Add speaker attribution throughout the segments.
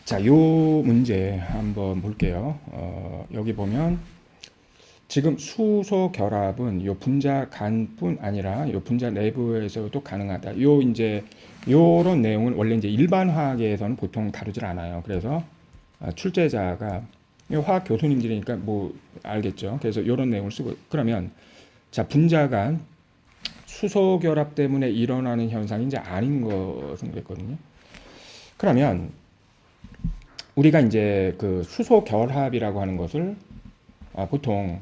Speaker 1: 자, 요 문제 한번 볼게요. 여기 보면 지금 수소 결합은 요 분자 간뿐 아니라 요 분자 내부에서도 가능하다. 요 이제 요런 내용은 원래 이제 일반 화학에서는 보통 다루질 않아요. 그래서 출제자가 요 화학 교수님들이니까 뭐 알겠죠. 그래서 요런 내용을 쓰고 그러면 자, 분자 간 수소 결합 때문에 일어나는 현상이 이제 아닌 것은 그랬거든요. 그러면 우리가 이제 그 수소 결합이라고 하는 것을 보통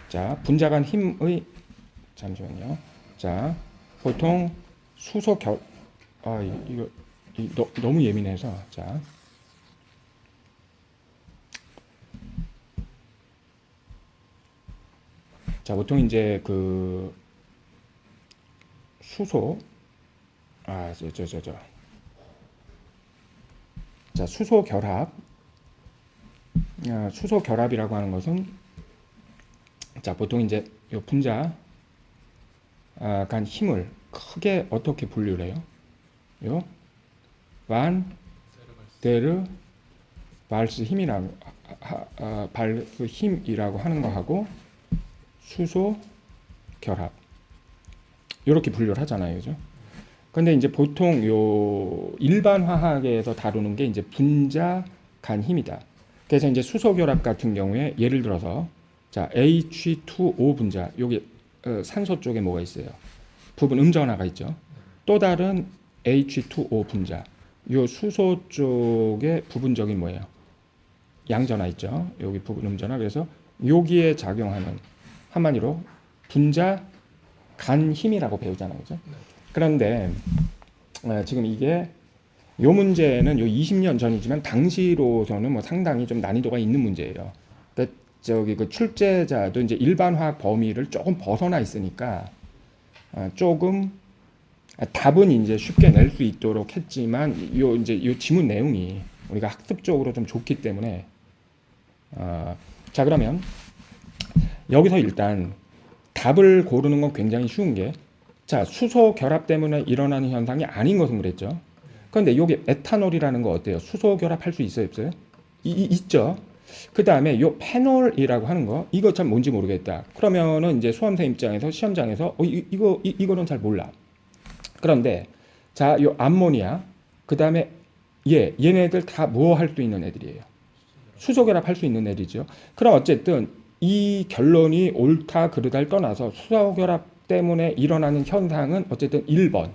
Speaker 1: 자 분자 간 힘의 잠시만요. 자 보통 수소 결 이거 너무 예민해서 자 보통 이제 그 수소 자 수소 결합 수소 결합이라고 하는 것은 자 보통 이제 요 분자 간 힘을 크게 어떻게 분류를 해요? 요 완 데르 발스 힘이라고 발스 힘이라고 하는 거하고 수소 결합 이렇게 분류를 하잖아요, 그죠? 근데 이제 보통 요 일반 화학에서 다루는 게 이제 분자 간 힘이다. 그래서 이제 수소 결합 같은 경우에 예를 들어서 자 H2O 분자 여기 산소 쪽에 뭐가 있어요? 부분 음전하가 있죠. 또 다른 H2O 분자 요 수소 쪽에 부분적인 뭐예요? 양전하 있죠. 여기 부분 음전하. 그래서 여기에 작용하는 한마디로 분자 간 힘이라고 배우잖아요, 그죠? 그런데 지금 이게 요 문제는 요 20년 전이지만 당시로서는 뭐 상당히 좀 난이도가 있는 문제예요. 그러니까 저기 그 출제자도 이제 일반 화학 범위를 조금 벗어나 있으니까 조금 답은 이제 쉽게 낼 수 있도록 했지만 요 이제 요 지문 내용이 우리가 학습적으로 좀 좋기 때문에 자 그러면 여기서 일단 답을 고르는 건 굉장히 쉬운 게 자 수소 결합 때문에 일어나는 현상이 아닌 것은 그랬죠. 그런데 여기 에탄올이라는 거 어때요? 수소 결합할 수 있어요, 없어요? 있죠. 그 다음에 요 페놀이라고 하는 거 이거 참 뭔지 모르겠다. 그러면은 이제 수험생 입장에서 시험장에서 이거는 잘 몰라. 그런데 자 요 암모니아 그 다음에 얘네들 다 뭐 할 수 있는 애들이에요. 수소 결합할 수 있는 애들이죠. 그럼 어쨌든 이 결론이 옳다 그르다를 떠나서 수소 결합 때문에 일어나는 현상은 어쨌든 1번,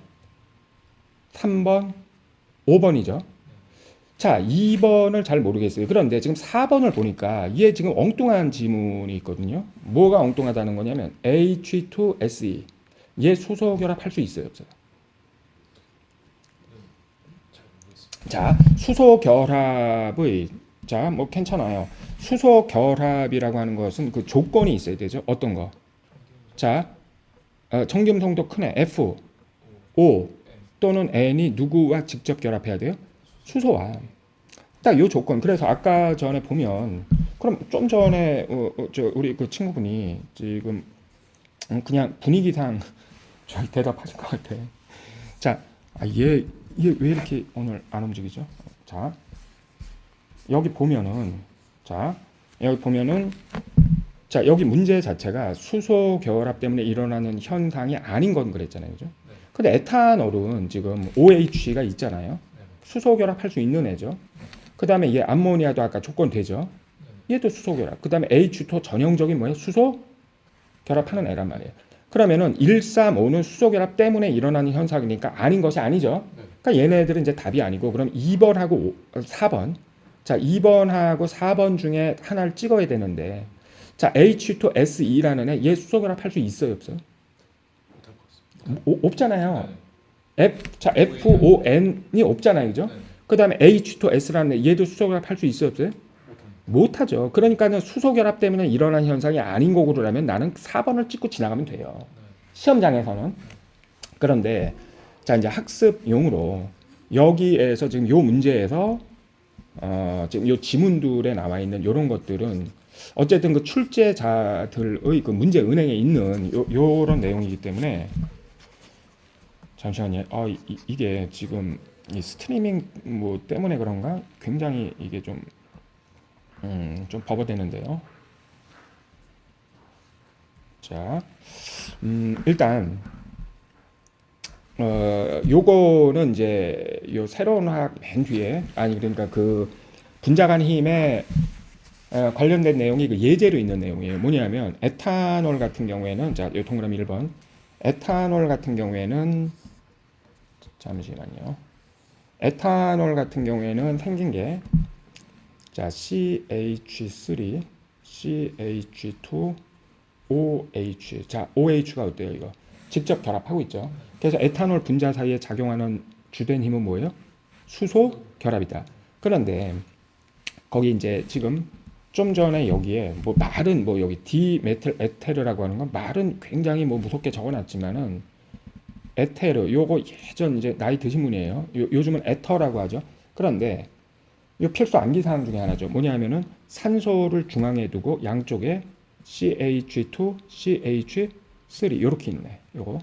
Speaker 1: 3번, 5번이죠. 자, 2번을 잘 모르겠어요. 그런데 지금 4번을 보니까 얘 지금 엉뚱한 지문이 있거든요. 뭐가 엉뚱하다는 거냐면 H2SE 얘 수소 결합할 수 있어요, 없어요? 자, 수소 결합의 자, 뭐 괜찮아요. 수소 결합이라고 하는 것은 그 조건이 있어야 되죠. 어떤 거? 자, 정금성도 큰 애 F, O 또는 N이 누구와 직접 결합해야 돼요? 수소와. 딱 요 조건. 그래서 아까 전에 보면 그럼 좀 전에 우리 그 친구분이 지금 그냥 분위기상 저희 대답하신 것 같아. 자, 얘 왜 이렇게 오늘 안 움직이죠? 자, 여기 보면은 자 여기 문제 자체가 수소 결합 때문에 일어나는 현상이 아닌 건 그랬잖아요, 그죠? 근데 에탄올은 지금 OH가 있잖아요. 수소 결합할 수 있는 애죠. 그 다음에 얘 암모니아도 아까 조건 되죠. 얘도 수소 결합. 그 다음에 H2 전형적인 뭐예요? 수소 결합하는 애란 말이에요. 그러면은 1, 3, 5는 수소 결합 때문에 일어나는 현상이니까 아닌 것이 아니죠. 그러니까 얘네들은 이제 답이 아니고 그럼 2번하고 4번. 자, 2번하고 4번 중에 하나를 찍어야 되는데 자, H2SE라는 애 얘 수소 결합할 수 있어요, 없어요? 없잖아요. 자, FON이 없잖아요, 그죠? 그 다음에 H2S라는 애 얘도 수소 결합할 수 있어요, 없어요? 못하죠. 그러니까는 수소 결합 때문에 일어난 현상이 아닌 거고라면 나는 4번을 찍고 지나가면 돼요. 시험장에서는. 그런데 자 이제 학습용으로 여기에서 지금 요 문제에서 지금 요 지문들에 나와 있는 이런 것들은 어쨌든 그 출제자들의 그 문제 은행에 있는 요런 내용이기 때문에 잠시만요. 이게 지금 이 스트리밍 뭐 때문에 그런가 굉장히 이게 좀 버벅대는데요. 자, 일단 요거는 이제 요 새로운 화학 맨 뒤에 아니 그러니까 그 분자 간 힘에 관련된 내용이 그 예제로 있는 내용이에요. 뭐냐면 에탄올 같은 경우에는 자, 요 동그라미 1번 에탄올 같은 경우에는 잠시만요. 에탄올 같은 경우에는 생긴 게 자, CH3, CH2, OH. 자, OH가 어때요, 이거? 직접 결합하고 있죠. 그래서 에탄올 분자 사이에 작용하는 주된 힘은 뭐예요? 수소 결합이다. 그런데 거기 이제 지금 좀 전에 여기에 뭐 말은 뭐 여기 디메틸 에테르라고 하는 건 말은 굉장히 뭐 무섭게 적어놨지만은 에테르 요거 예전 이제 나이 드신 분이에요. 요즘은 에터라고 하죠. 그런데 이 필수 암기 사항 중에 하나죠. 뭐냐면은 산소를 중앙에 두고 양쪽에 CH2, CH3 이렇게 있네. 요거.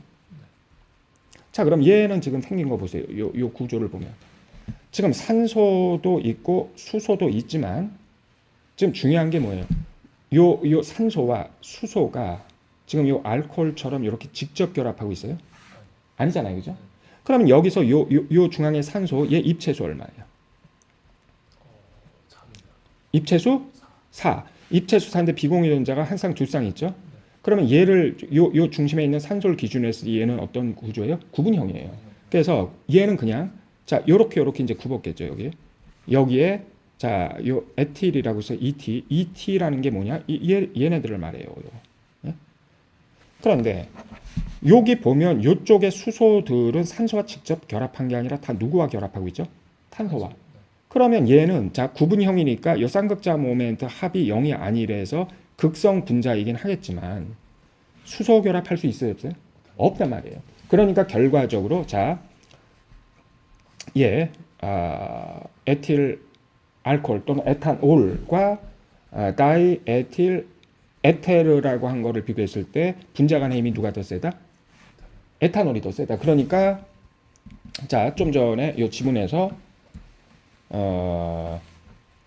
Speaker 1: 자, 그럼 얘는 지금 생긴 거 보세요. 요 구조를 보면 지금 산소도 있고 수소도 있지만 지금 중요한 게 뭐예요? 요 산소와 수소가 지금 요 알코올처럼 이렇게 직접 결합하고 있어요? 아니잖아요, 그죠? 그러면 여기서 요 중앙의 산소 얘 입체수 얼마예요? 입체수 4. 입체수 4인데 비공유 전자가 항상 두 쌍 있죠? 그러면 얘를 요 중심에 있는 산소를 기준으로 해서 얘는 어떤 구조예요? 구분형이에요. 그래서 얘는 그냥 자 요렇게 이제 굽었겠죠 여기. 여기에 자 요 에틸이라고 해서 ET라는 게 뭐냐? 얘네들을 말해요. 예? 그런데 여기 보면 요쪽의 수소들은 산소와 직접 결합한 게 아니라 다 누구와 결합하고 있죠? 탄소와. 그러면 얘는 자 구분형이니까 요 쌍극자 모멘트 합이 0이 아니래서 극성 분자이긴 하겠지만 수소 결합할 수 있어요, 없어요? 없단 말이에요. 그러니까 결과적으로 자, 에틸 알코올 또는 에탄올과 다이 에틸 에테르라고 한 거를 비교했을 때 분자 간의 힘이 누가 더 세다? 에탄올이 더 세다. 그러니까 자, 좀 전에 요 지문에서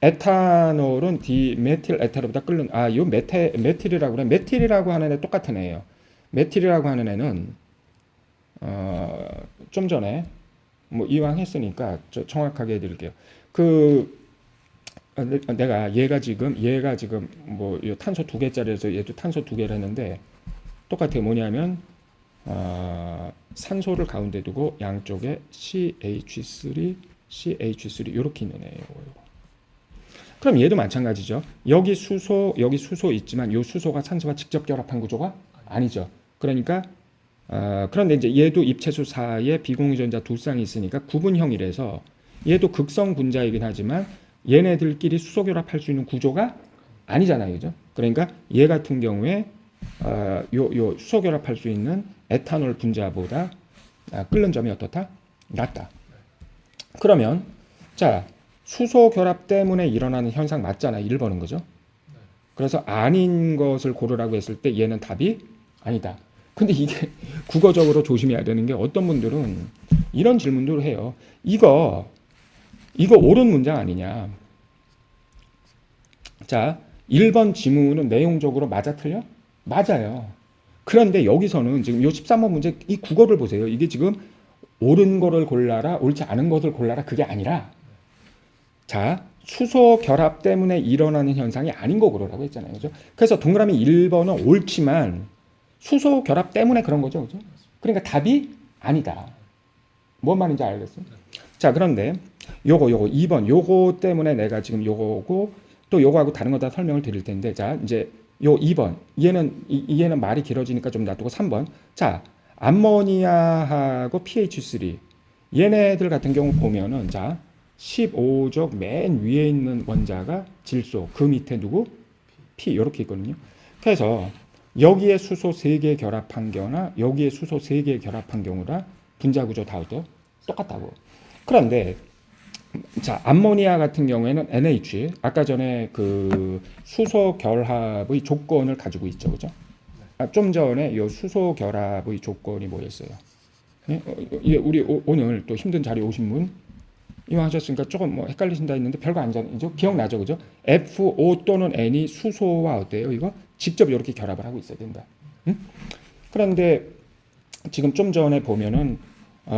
Speaker 1: 에탄올은 디메틸 에테르보다 끓는 요 메틸이라고 그래. 메틸이라고 하는 애 똑같은 애예요. 메틸이라고 하는 애는 좀 전에 뭐 이왕 했으니까 정확하게 해드릴게요. 내가 얘가 지금 뭐 탄소 2개짜리에서 얘도 탄소 2개를 했는데 똑같아요. 뭐냐면 산소를 가운데 두고 양쪽에 CH3 이렇게 있는 애예요. 그럼 얘도 마찬가지죠. 여기 수소 있지만 이 수소가 산소와 직접 결합한 구조가 아니죠. 그러니까 그런데 이제 얘도 입체수 사이에 비공유전자 두 쌍이 있으니까 구분형이라서 얘도 극성 분자이긴 하지만 얘네들끼리 수소 결합할 수 있는 구조가 아니잖아요, 그죠? 그러니까 얘 같은 경우에 요 수소 결합할 수 있는 에탄올 분자보다 끓는 점이 어떻다? 낮다. 그러면 자 수소 결합 때문에 일어나는 현상 맞잖아요. 1번은 그죠? 그래서 아닌 것을 고르라고 했을 때 얘는 답이 아니다. 근데 이게 국어적으로 조심해야 되는 게 어떤 분들은 이런 질문들을 해요. 이거 옳은 문장 아니냐? 자, 1번 지문은 내용적으로 맞아 틀려? 맞아요. 그런데 여기서는 지금 요 13번 문제 이 국어를 보세요. 이게 지금 옳은 거를 골라라, 옳지 않은 것을 골라라 그게 아니라 자, 수소 결합 때문에 일어나는 현상이 아닌 거 고르라고 했잖아요. 그죠? 그래서 동그라미 1번은 옳지만 수소 결합 때문에 그런 거죠. 그죠? 그러니까 답이 아니다. 뭔 말인지 알겠어요? 자, 그런데 요거 2번 요거 때문에 내가 지금 요거고 또 요거하고 다른 거 다 설명을 드릴 텐데 자, 이제 요 2번 얘는 말이 길어지니까 좀 놔두고 3번 자, 암모니아하고 pH3 얘네들 같은 경우 보면은 자 15족 맨 위에 있는 원자가 질소 그 밑에 누구? P 이렇게 있거든요. 그래서 여기에 수소 3개 결합한 경우나 여기에 수소 3개 결합한 경우라 분자 구조 다 똑같다고. 그런데 자 암모니아 같은 경우에는 NH 아까 전에 그 수소 결합의 조건을 가지고 있죠, 그죠? 좀 전에 이 수소 결합의 조건이 뭐였어요? 예? 우리 오늘 또 힘든 자리에 오신 분 이용하셨으니까 조금 뭐 헷갈리신다 했는데 별거 아니죠. 기억나죠, 그죠? FO 또는 N이 수소와 어때요? 이거 직접 이렇게 결합을 하고 있어야 된다. 응? 그런데 지금 좀 전에 보면은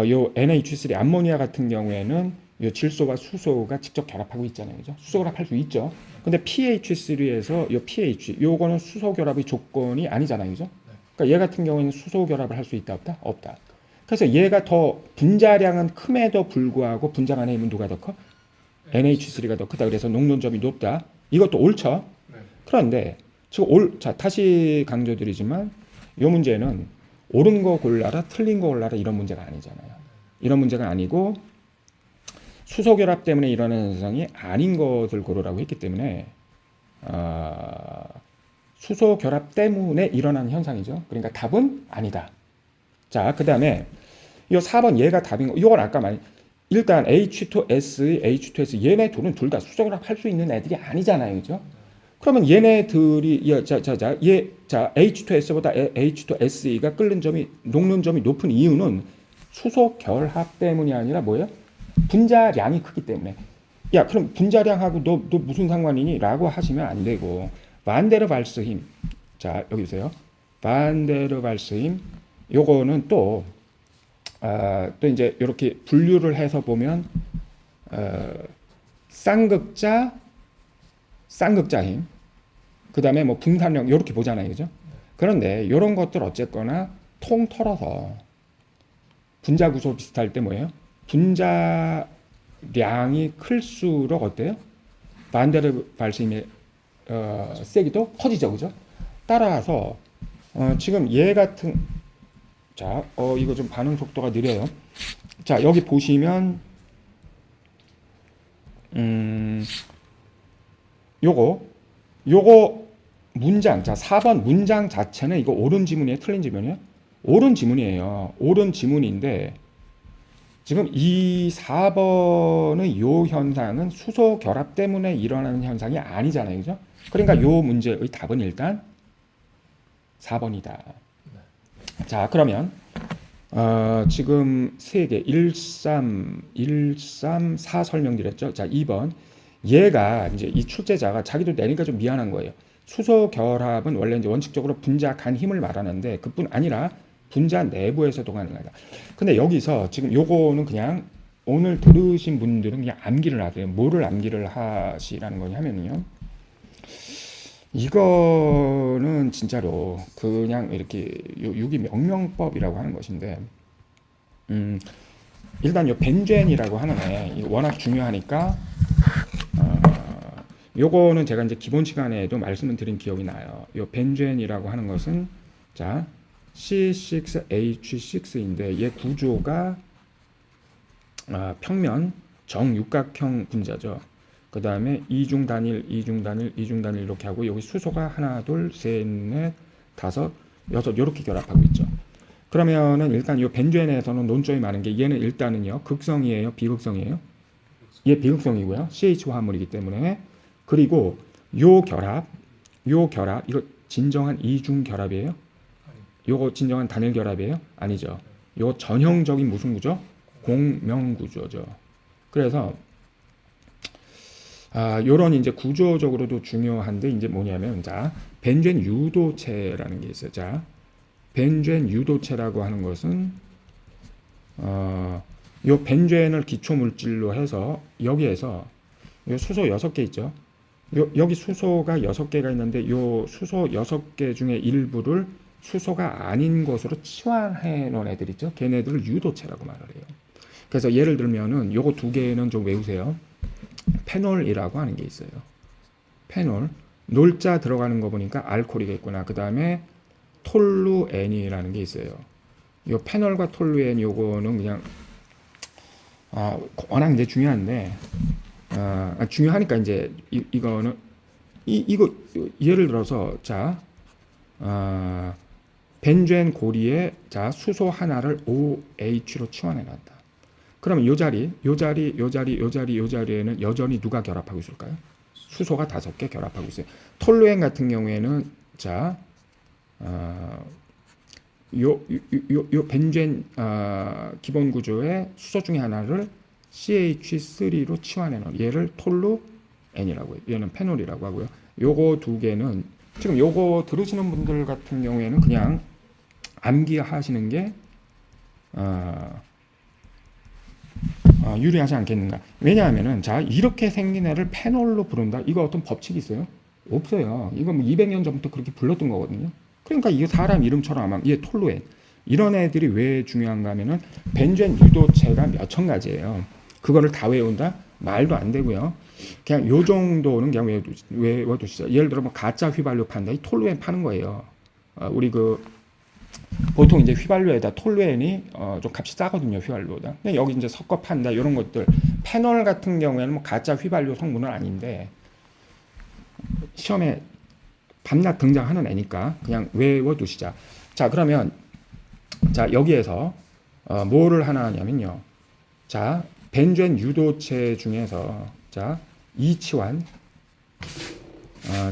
Speaker 1: 요 NH3 암모니아 같은 경우에는 요 질소와 수소가 직접 결합하고 있잖아요, 그죠? 수소 결합할 수 있죠. 근데 pH3에서 요 pH 요거는 수소 결합의 조건이 아니잖아요, 그죠? 그러니까 얘 같은 경우에는 수소 결합을 할 수 있다 없다? 없다. 그래서 얘가 더 분자량은 큼에도 불구하고 분자간의 힘은 누가 더 커? NH3가 더 크다. 그래서 녹론점이 높다. 이것도 옳죠. 그런데 지금 자 다시 강조드리지만 이 문제는 옳은 거 골라라, 틀린 거 골라라 이런 문제가 아니잖아요. 이런 문제가 아니고 수소 결합 때문에 일어나는 현상이 아닌 것을 고르라고 했기 때문에 수소 결합 때문에 일어나는 현상이죠. 그러니까 답은 아니다. 자, 그 다음에 이 4번 얘가 답인 거. 이건 아까 많이 일단 H2S, H2S 얘네 둘은 둘 다 수소 결합 할 수 있는 애들이 아니잖아요, 그죠? 그러면 얘네들이 자 H2S보다 H2SE가 끓는 점이 녹는 점이 높은 이유는 수소 결합 때문이 아니라 뭐예요? 분자량이 크기 때문에. 야, 그럼 분자량하고 너 무슨 상관이니? 라고 하시면 안 되고 반데르발스 힘. 자, 여기 보세요. 반데르발스 힘. 요거는 또 이제 이렇게 분류를 해서 보면 쌍극자 힘, 그 다음에 뭐 분산력 이렇게 보잖아요, 그죠? 그런데 이런 것들 어쨌거나 통 털어서 분자 구조 비슷할 때 뭐예요? 분자량이 클수록 어때요? 반데르발스 힘의 세기도 커지죠, 그죠? 따라서 지금 얘 같은 자, 이거 좀 반응 속도가 느려요. 자, 여기 보시면 요거 문장, 자 4번 문장 자체는 이거 옳은 지문이에요, 틀린 지문이에요? 옳은 지문이에요. 옳은 지문인데 지금 이 4번의 요 현상은 수소 결합 때문에 일어나는 현상이 아니잖아요, 그죠? 그러니까 요 문제의 답은 일단 4번이다. 자, 그러면 지금 3개 1, 3, 4 설명드렸죠. 자, 2번 얘가 이제 이 출제자가 자기도 내니까 좀 미안한 거예요. 수소 결합은 원래 이제 원칙적으로 분자 간 힘을 말하는데 그뿐 아니라 분자 내부에서도 가능하다. 근데 여기서 지금 요거는 그냥 오늘 들으신 분들은 그냥 암기를 하세요. 뭐를 암기를 하시라는 거냐 하면요. 이거는 진짜로 그냥 이렇게 유기명명법이라고 하는 것인데 일단 요 벤젠이라고 하는 애 이거 워낙 중요하니까 요거는 제가 이제 기본 시간에도 말씀을 드린 기억이 나요. 요 벤젠이라고 하는 것은 자 C6H6인데 얘 구조가 평면 정육각형 분자죠. 그 다음에 이중 단일 이렇게 하고 여기 수소가 하나, 둘, 셋, 넷, 다섯, 여섯 이렇게 결합하고 있죠. 그러면은 일단 이 벤젠에서는 논점이 많은 게 얘는 일단은요 극성이에요, 비극성이에요? 얘 비극성이고요. CH 화합물이기 때문에. 그리고 요 결합 이거 진정한 이중 결합이에요? 요거 진정한 단일 결합이에요? 아니죠. 요거 전형적인 무슨 구조? 공명 구조죠. 그래서 요런 이제 구조적으로도 중요한데 이제 뭐냐면 자 벤젠 유도체라는 게 있어요. 자 벤젠 유도체라고 하는 것은 요 벤젠을 기초 물질로 해서 여기에서 요 수소 6개 있죠. 여기 수소가 6개가 있는데 요 수소 6개 중에 일부를 수소가 아닌 것으로 치환해 놓은 애들 있죠. 걔네들을 유도체라고 말을 해요. 그래서 예를 들면은 요거 두 개는 좀 외우세요. 페놀이라고 하는 게 있어요. 페놀. 놀자 들어가는 거 보니까 알코올이겠구나. 그 다음에 톨루엔이라는 게 있어요. 요 페놀과 톨루엔 요거는 그냥 워낙 이제 중요한데 중요하니까 이제 이거는 이거 예를 들어서 자 벤젠 고리에 자 수소 하나를 OH로 치환해 놨다. 그러면 요 자리에는 여전히 누가 결합하고 있을까요? 수소가 5개 결합하고 있어요. 톨루엔 같은 경우에는 자 요 벤젠 기본 구조의 수소 중에 하나를 CH3로 치환해 놓은 얘를 톨루엔이라고 해요. 얘는 페놀이라고 하고요. 요거 두 개는 지금 요거 들으시는 분들 같은 경우에는 그냥 암기하시는 게 유리하지 않겠는가? 왜냐하면은 자 이렇게 생긴 애를 페놀로 부른다. 이거 어떤 법칙이 있어요? 없어요. 이거 뭐 200년 전부터 그렇게 불렀던 거거든요. 그러니까 이게 사람 이름처럼 아마 얘 톨루엔 이런 애들이 왜 중요한가 하면은 벤젠 유도체가 몇천 가지예요. 그거를 다 외운다? 말도 안 되고요. 그냥 요 정도는 그냥 외워두시죠. 예를 들어 뭐 가짜 휘발유 판다. 이 톨루엔 파는 거예요. 우리 그 보통 이제 휘발유에다 톨루엔이 좀 값이 싸거든요. 휘발유보다. 근데 여기 이제 섞어 판다 이런 것들. 페놀 같은 경우에는 뭐 가짜 휘발유 성분은 아닌데 시험에 밤낮 등장하는 애니까 그냥 외워두시자. 자 그러면 자 여기에서 뭐를 하나 하냐면요. 자 벤젠 유도체 중에서 자 이치환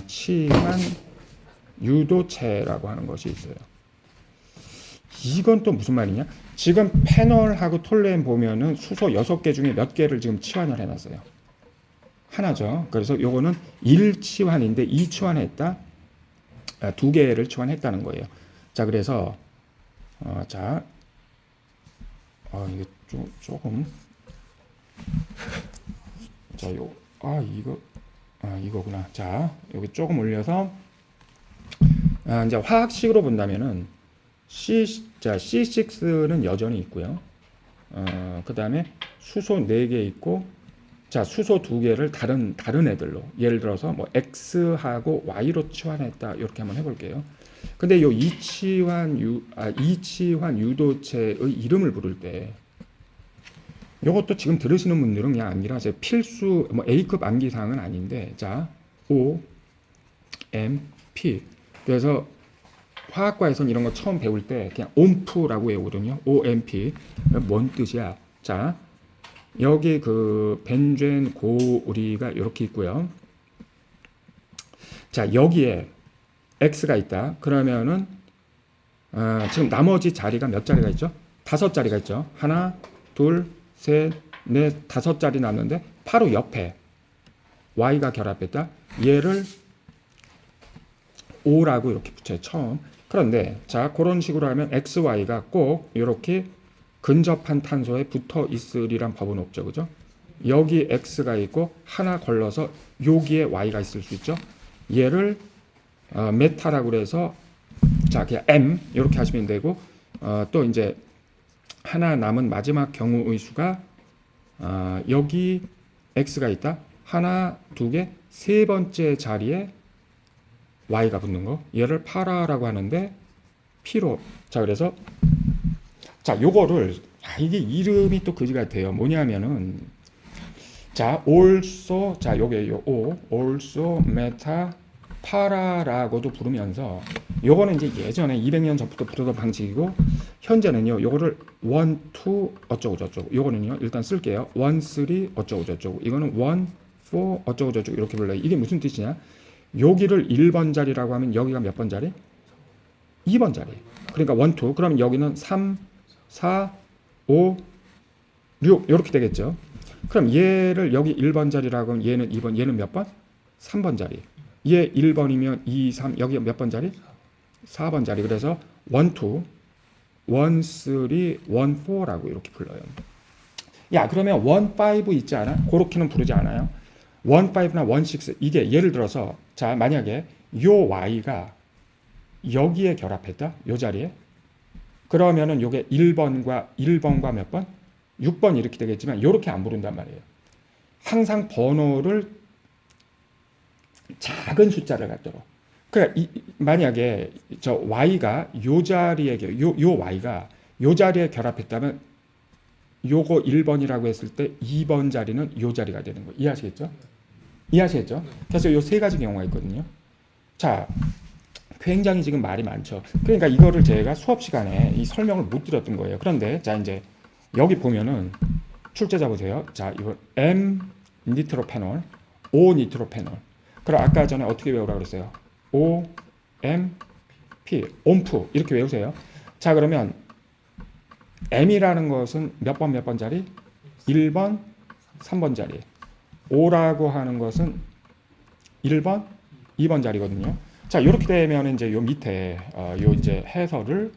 Speaker 1: 치환 유도체라고 하는 것이 있어요. 이건 또 무슨 말이냐? 지금 페놀하고 톨루엔 보면은 수소 6개 중에 몇 개를 지금 치환을 해놨어요. 하나죠. 그래서 요거는 1치환인데 2치환했다. 2개를 치환했다는 거예요. 자 그래서 자 이게 조금 자 이거구나. 자 여기 조금 올려서 이제 화학식으로 본다면은 C6는 여전히 있고요. 그 다음에 수소 4개 있고, 자, 수소 2개를 다른 애들로, 예를 들어서 뭐 X하고 Y로 치환했다. 이렇게 한번 해볼게요. 근데 요 이치환 유도체의 이름을 부를 때, 이것도 지금 들으시는 분들은 그냥 암기를 하세요. 필수, 뭐 A급 암기사항은 아닌데, 자, O, M, P. 그래서 화학과에서는 이런 거 처음 배울 때 그냥 OMP라고 외우거든요. OMP. 뭔 뜻이야? 자, 여기 그 벤젠 고리가 이렇게 있고요. 자, 여기에 X가 있다. 그러면은 지금 나머지 자리가 몇 자리가 있죠? 5자리가 있죠. 하나, 둘, 셋, 넷, 5자리 남는데 바로 옆에 Y가 결합했다. 얘를 O라고 이렇게 붙여요. 처음. 그런데 자 그런 식으로 하면 XY가 꼭 이렇게 근접한 탄소에 붙어 있으리란 법은 없죠. 그죠? 여기 X가 있고 하나 걸러서 여기에 Y가 있을 수 있죠. 얘를 메타라고 그래서 자 그냥 M 이렇게 하시면 되고 또 이제 하나 남은 마지막 경우의 수가 여기 X가 있다. 하나, 두 개, 세 번째 자리에 Y가 붙는 거. 얘를 파라라고 하는데 P로. 자 그래서 자 요거를 이게 이름이 또 그지 같아요. 뭐냐면은 자 also 자 요게 요 O also meta 파라라고도 부르면서 요거는 이제 예전에 200년 전부터 부르던 방식이고 현재는요 요거를 1, 2 어쩌고 저쩌고 요거는요 일단 쓸게요. 1, 3 어쩌고 저쩌고 이거는 1, 4 어쩌고 저쩌고 이렇게 불러요. 이게 무슨 뜻이냐? 여기를 1번 자리라고 하면 여기가 몇 번 자리? 2번 자리. 그러니까 1, 2. 그러면 여기는 3, 4, 5, 6 이렇게 되겠죠. 그럼 얘를 여기 1번 자리라고 하면 얘는 2번, 얘는 몇 번? 3번 자리. 얘 1번이면 2, 3, 여기 몇 번 자리? 4번 자리. 그래서 1, 2, 1, 3, 1, 4라고 이렇게 불러요. 야 그러면 1, 5 있지 않아? 그렇게는 부르지 않아요. 1, 5나 1, 6 이게 예를 들어서 자 만약에 요 Y가 여기에 결합했다. 요 자리에 그러면은 요게 1번과 몇 번? 6번 이렇게 되겠지만 요렇게 안 부른단 말이에요. 항상 번호를 작은 숫자를 갖도록. 그러니까 만약에 저 Y가 요 자리에 요 Y가 요 자리에 결합했다면 요거 1번이라고 했을 때 2번 자리는 요 자리가 되는 거예요. 이해하시겠죠? 이해하시겠죠? 그래서 요 세 가지 경우가 있거든요. 자, 굉장히 지금 말이 많죠. 그러니까 이거를 제가 수업 시간에 이 설명을 못 드렸던 거예요. 그런데 자 이제 여기 보면은 출제자 보세요. 자, 이거 M 니트로페놀, O 니트로페놀. 그럼 아까 전에 어떻게 외우라고 그랬어요? O, M, P, 옴프 이렇게 외우세요. 자, 그러면 M이라는 것은 몇 번 자리? 1번, 3번 자리. 5라고 하는 것은 1번, 2번 자리거든요. 자, 이렇게 되면 이제 요 밑에 요 이제 해설을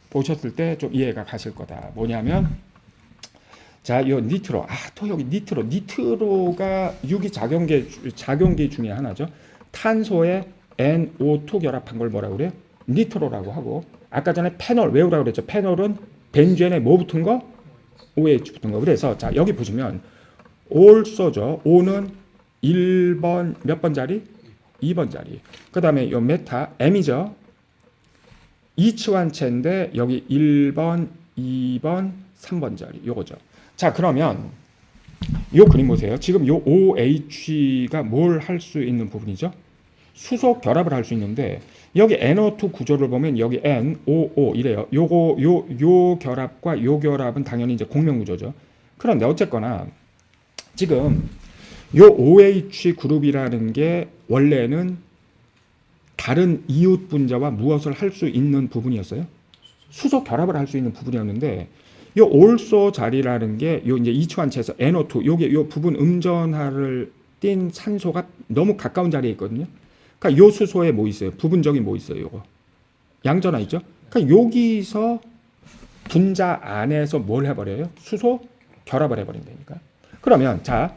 Speaker 1: 보셨을 때 좀 이해가 가실 거다. 뭐냐면 자, 요 니트로. 또 여기 니트로가 유기 작용계 중에 하나죠. 탄소에 NO2 결합한 걸 뭐라고 그래요? 니트로라고 하고, 아까 전에 페놀 외우라고 그랬죠. 페놀은 벤젠에 뭐 붙은 거? OH 붙은 거. 그래서 자, 여기 보시면 올소죠. O는 1번 몇 번 자리? 2번 자리. 그다음에 요 메타 M이죠. 이치환체인데 여기 1번, 2번, 3번 자리. 요거죠. 자, 그러면 요 그림 보세요. 지금 요 OH가 뭘 할 수 있는 부분이죠? 수소 결합을 할 수 있는데 여기 NO2 구조를 보면 여기 NOO 이래요. 요 결합과 요 결합은 당연히 이제 공명 구조죠. 그런데 어쨌거나 지금 요 OH 그룹이라는 게 원래는 다른 이웃 분자와 무엇을 할 수 있는 부분이었어요? 수소 결합을 할 수 있는 부분이었는데 요 올소 자리라는 게 요 이제 이치환체에서 NO2 요 부분 음전하를 띤 산소가 너무 가까운 자리에 있거든요. 그러니까 요 수소에 뭐 있어요? 부분적인 뭐 있어요? 요거 양전하 있죠? 그러니까 여기서 분자 안에서 뭘 해버려요? 수소 결합을 해버린다니까. 그러면 자,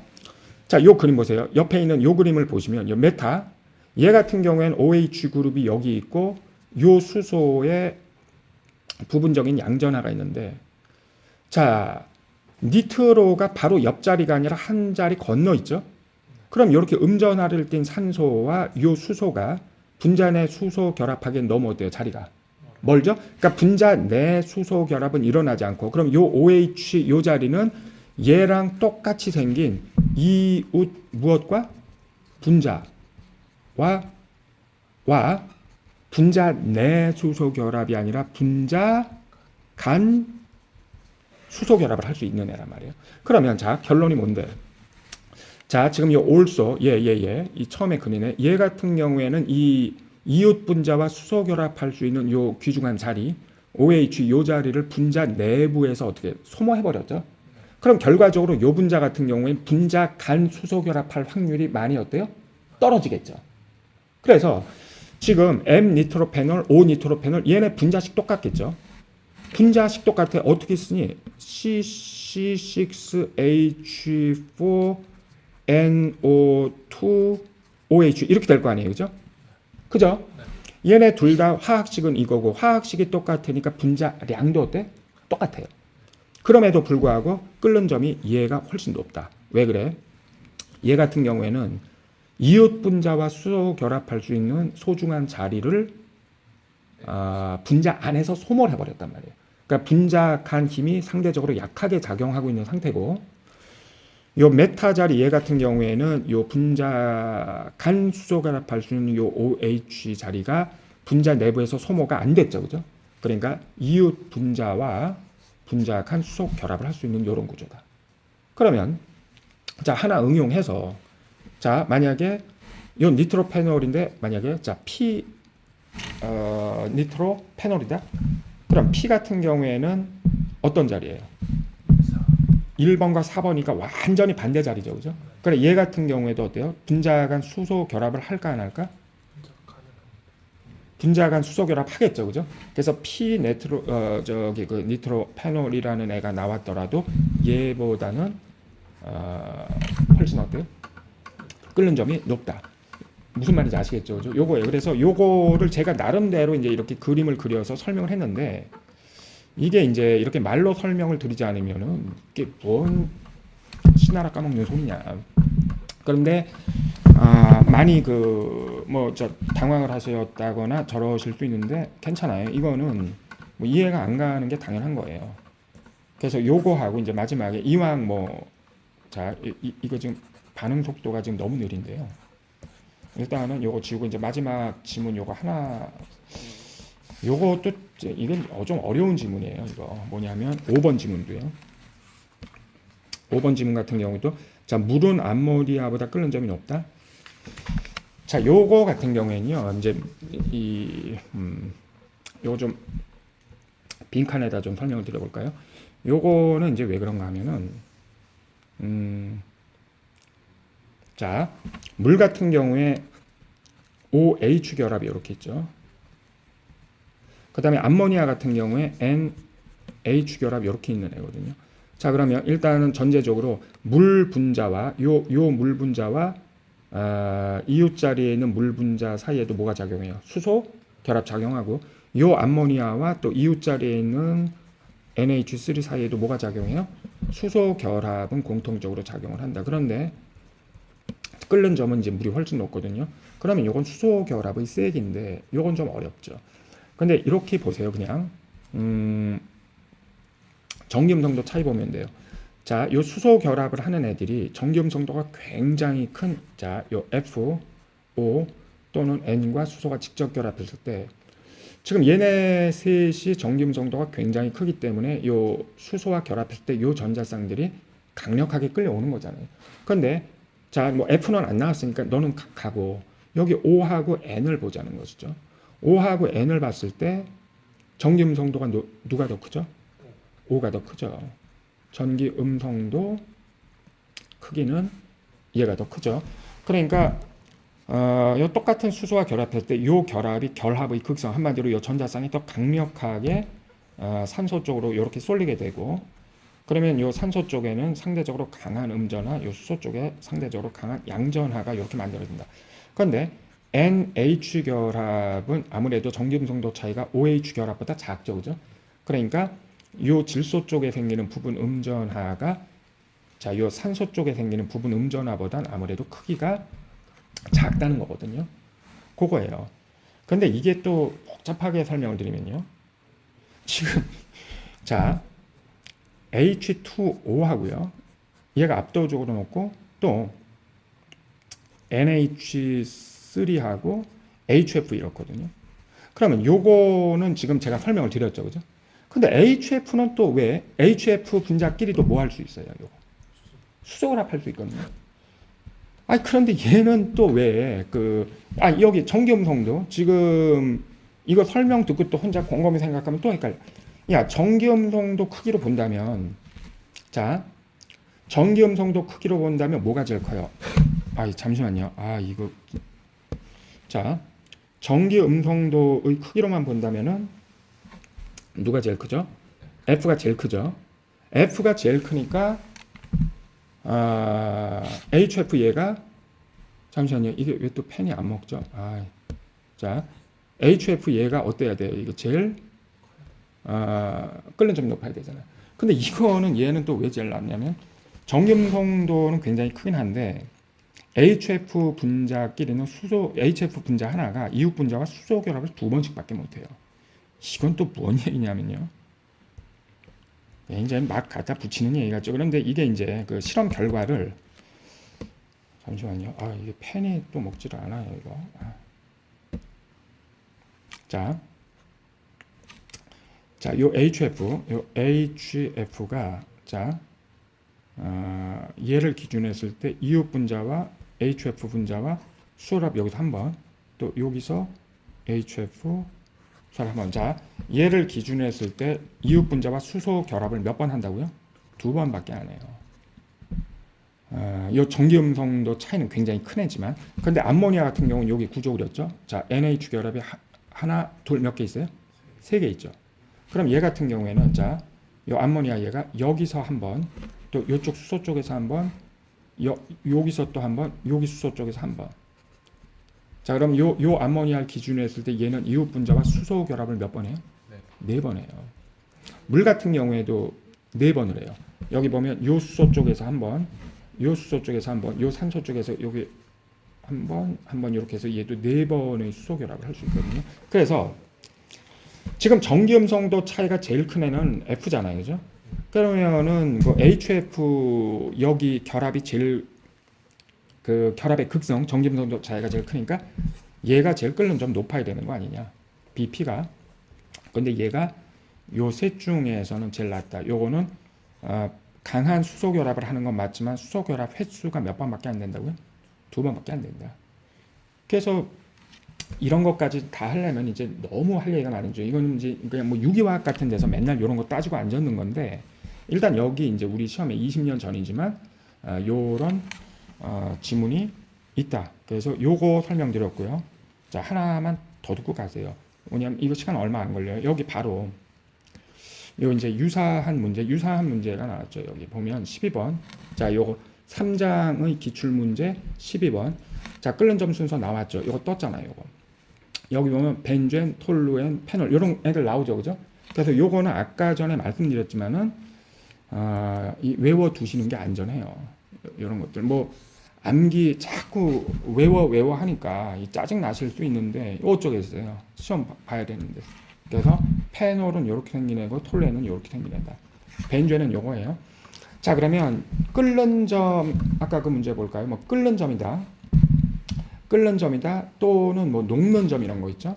Speaker 1: 요 그림 보세요. 옆에 있는 요 그림을 보시면 요 메타 얘 같은 경우에는 OH 그룹이 여기 있고 요 수소에 부분적인 양전하가 있는데 자, 니트로가 바로 옆자리가 아니라 한 자리 건너 있죠. 그럼 이렇게 음전하를 띤 산소와 요 수소가 분자 내 수소 결합하기엔 너무 어때요? 자리가 멀죠? 그러니까 분자 내 수소 결합은 일어나지 않고 그럼 요 OH 요 자리는 얘랑 똑같이 생긴 이웃 무엇과? 분자와 분자 내 수소 결합이 아니라 분자 간 수소 결합을 할 수 있는 애란 말이에요. 그러면 자, 결론이 뭔데? 자, 지금 이 올소 이 처음에 그리네. 얘 같은 경우에는 이 이웃 분자와 수소 결합할 수 있는 요 귀중한 자리 OH 요 자리를 분자 내부에서 어떻게 소모해 버렸죠. 그럼 결과적으로 요 분자 같은 경우에 분자 간 수소 결합할 확률이 많이 어때요? 떨어지겠죠. 그래서 지금 M 니트로페놀, O 니트로페놀 얘네 분자식 똑같겠죠. 분자식 똑같아. 어떻게 쓰니? CC6H4NO2 OH 이렇게 될 거 아니에요. 그죠? 그죠? 얘네 둘 다 화학식은 이거고 화학식이 똑같으니까 분자량도 어때? 똑같아요. 그럼에도 불구하고 끓는 점이 얘가 훨씬 높다. 왜 그래? 얘 같은 경우에는 이웃 분자와 수소 결합할 수 있는 소중한 자리를 분자 안에서 소모를 해버렸단 말이에요. 그러니까 분자 간 힘이 상대적으로 약하게 작용하고 있는 상태고 요 메타 자리 얘 같은 경우에는 요 분자 간 수소 결합할 수 있는 요 OH 자리가 분자 내부에서 소모가 안 됐죠. 그죠? 그러니까 이웃 분자와 분자 간 수소 결합을 할 수 있는 요런 구조다. 그러면 자, 하나 응용해서 자, 만약에 요 니트로페놀인데 만약에 자, 니트로페놀이다. 그럼 P 같은 경우에는 어떤 자리예요? 1번과 4번이니까 완전히 반대 자리죠. 그죠? 그래 얘 같은 경우에도 어때요? 분자 간 수소 결합을 할까 안 할까? 분자 간 수소 결합 하겠죠. 그죠? 그래서 P 니트로페놀이라는 애가 나왔더라도 얘보다는 훨씬 어때요? 끓는 점이 높다. 무슨 말인지 아시겠죠? 요거예요. 그래서 요거를 제가 나름대로 이제 이렇게 그림을 그려서 설명을 했는데 이게 이제 이렇게 말로 설명을 드리지 않으면은 이게 뭔 신나라 까먹는 소리냐. 그런데 많이 당황을 하셨다거나 저러실 수 있는데 괜찮아요. 이거는 뭐 이해가 안 가는 게 당연한 거예요. 그래서 요거하고 이제 마지막에 이왕 이거 지금 반응 속도가 지금 너무 느린데요. 일단은 요거 지우고 이제 마지막 지문 요거 하나 요것도 이건 좀 어려운 지문이에요. 이거 뭐냐면 5번 지문도요. 5번 지문 같은 경우도 자, 물은 암모니아보다 끓는 점이 높다. 자, 요거 같은 경우에는요. 이제 요거 좀 빈칸에다 좀 설명을 드려볼까요? 요거는 이제 왜 그런가 하면은 자, 물 같은 경우에 OH 결합이 이렇게 있죠. 그 다음에 암모니아 같은 경우에 NH 결합이 이렇게 있는 애거든요. 자, 그러면 일단은 전제적으로 물 분자와 요 물 분자와 이웃 자리에 있는 물 분자 사이에도 뭐가 작용해요? 수소 결합 작용하고, 요 암모니아와 또 이웃 자리에 있는 NH3 사이에도 뭐가 작용해요? 수소 결합은 공통적으로 작용을 한다. 그런데 끓는 점은 이제 물이 훨씬 높거든요. 그러면 이건 수소 결합의 세기인데 이건 좀 어렵죠. 근데 이렇게 보세요. 그냥 전기음성도 차이 보면 돼요. 자, 요 수소 결합을 하는 애들이 전기음성도가 굉장히 큰, 자, 요 F, O 또는 N과 수소가 직접 결합했을 때, 지금 얘네 셋이 전기음성도가 굉장히 크기 때문에 요 수소와 결합했을 때 요 전자쌍들이 강력하게 끌려오는 거잖아요. 그런데 자, 뭐 F는 안 나왔으니까 너는 가고 여기 O하고 N을 보자는 것이죠. O하고 N을 봤을 때 전기음성도가 누가 더 크죠? O가 더 크죠. 전기음성도 크기는 얘가 더 크죠. 그러니까 요 똑같은 수소와 결합할 때 요 결합이 결합의 극성, 한마디로 요 전자쌍이 더 강력하게 산소 쪽으로 이렇게 쏠리게 되고, 그러면 요 산소 쪽에는 상대적으로 강한 음전하, 요 수소 쪽에 상대적으로 강한 양전하가 이렇게 만들어진다. 그런데 NH 결합은 아무래도 전기음성도 차이가 OH 결합보다 작죠, 그죠? 그러니까 요 질소 쪽에 생기는 부분 음전하가, 자, 요 산소 쪽에 생기는 부분 음전하보단 아무래도 크기가 작다는 거거든요. 그거예요. 근데 이게 또 복잡하게 설명을 드리면요. 지금 자, H2O 하고요. 얘가 압도적으로 높고 또 NH3하고 HF 이렇거든요. 그러면 요거는 지금 제가 설명을 드렸죠. 그죠? 근데 HF는 또 왜 HF 분자끼리도 뭐 할 수 있어요? 요거. 수소결합할 수 있거든요. 아, 그런데 얘는 또 왜 여기 전기음성도 지금 이거 설명 듣고 또 혼자 곰곰이 생각하면 또 헷갈려. 야, 전기음성도 크기로 본다면, 자, 전기음성도 크기로 본다면 뭐가 제일 커요? 아, 잠시만요. 이거, 자, 전기음성도의 크기로만 본다면은 누가 제일 크죠? F가 제일 크죠. F가 제일 크니까 HF 얘가, 잠시만요. 이게 왜 또 펜이 안 먹죠? 자, HF 얘가 어때야 돼요? 이거 제일 끓는 점이 높아야 되잖아요. 근데 이거는 얘는 또 왜 제일 낮냐면 전기음성도는 굉장히 크긴 한데 HF 분자끼리는 HF 분자 하나가 이웃 분자와 수소 결합을 2번씩밖에 못해요. 이건 또 뭔 얘기냐면요. 이제 막 갖다 붙이는 얘기 같죠. 그런데 이게 이제 그 실험 결과를, 잠시만요. 이게 펜이 또 먹지를 않아요, 이거. 자, 요 HF가, 자, 얘를 기준으로 했을 때 이웃 분자와 HF 분자와 수결합 여기서 한 번, 또 여기서 HF 한 번. 자, 얘를 기준으로 했을 때 이웃 분자와 수소 결합을 몇 번 한다고요? 2번밖에 안 해요. 이 전기음성도 차이는 굉장히 큰 애지만, 근데 암모니아 같은 경우는 여기 구조 그렸죠? 자, NH 결합이 하나, 둘 몇 개 있어요? 3개 있죠. 그럼 얘 같은 경우에는, 자, 이 암모니아 얘가 여기서 한 번, 또 이쪽 수소 쪽에서 한 번, 여기서 또 한 번, 여기 수소 쪽에서 한 번. 자, 그럼 요 암모니아를 기준으로 했을 때 얘는 이웃 분자와 수소 결합을 몇 번 해요? 4번 해요. 물 같은 경우에도 4번을 해요. 여기 보면 요 수소 쪽에서 한 번, 요 수소 쪽에서 한 번, 요 산소 쪽에서 여기 한 번 이렇게 해서 얘도 4번의 수소 결합을 할 수 있거든요. 그래서 지금 전기음성도 차이가 제일 큰 애는 F잖아요. 그죠? 그러면은 그 HF 여기 결합이 제일 결합의 극성, 전기음성도 차이가 제일 크니까 얘가 제일 끓는 점 높아야 되는 거 아니냐? BP가. 근데 얘가 요 셋 중에서는 제일 낮다. 요거는 강한 수소 결합을 하는 건 맞지만 수소 결합 횟수가 몇 번밖에 안 된다고요? 2번밖에 안 된다. 그래서 이런 것까지 다 하려면 이제 너무 할 얘기가 많은죠. 이거는 이제 그냥 뭐 유기화학 같은 데서 맨날 이런 거 따지고 앉았는 건데, 일단 여기 이제 우리 시험에 20년 전이지만 요런 지문이 있다. 그래서 요거 설명드렸고요. 자, 하나만 더 듣고 가세요. 왜냐면 이거 시간 얼마 안 걸려요. 여기 바로 요 이제 유사한 문제가 나왔죠. 여기 보면 12번. 자, 요거 3장의 기출 문제 12번. 자, 끓는 점 순서 나왔죠. 요거 떴잖아요. 요거. 여기 보면 벤젠, 톨루엔, 페놀 요런 애들 나오죠. 그죠? 그래서 요거는 아까 전에 말씀드렸지만은 외워 두시는 게 안전해요. 요런 것들. 뭐 암기 자꾸 외워 하니까 짜증 나실 수 있는데 어쩌겠어요. 시험 봐야 되는데. 그래서 페놀은 이렇게 생긴 애고 톨루엔은 이렇게 생긴 애다. 벤젠은 요거예요. 자, 그러면 끓는 점 아까 그 문제 볼까요? 뭐 끓는 점이다. 끓는 점이다 또는 뭐 녹는 점 이런 거 있죠.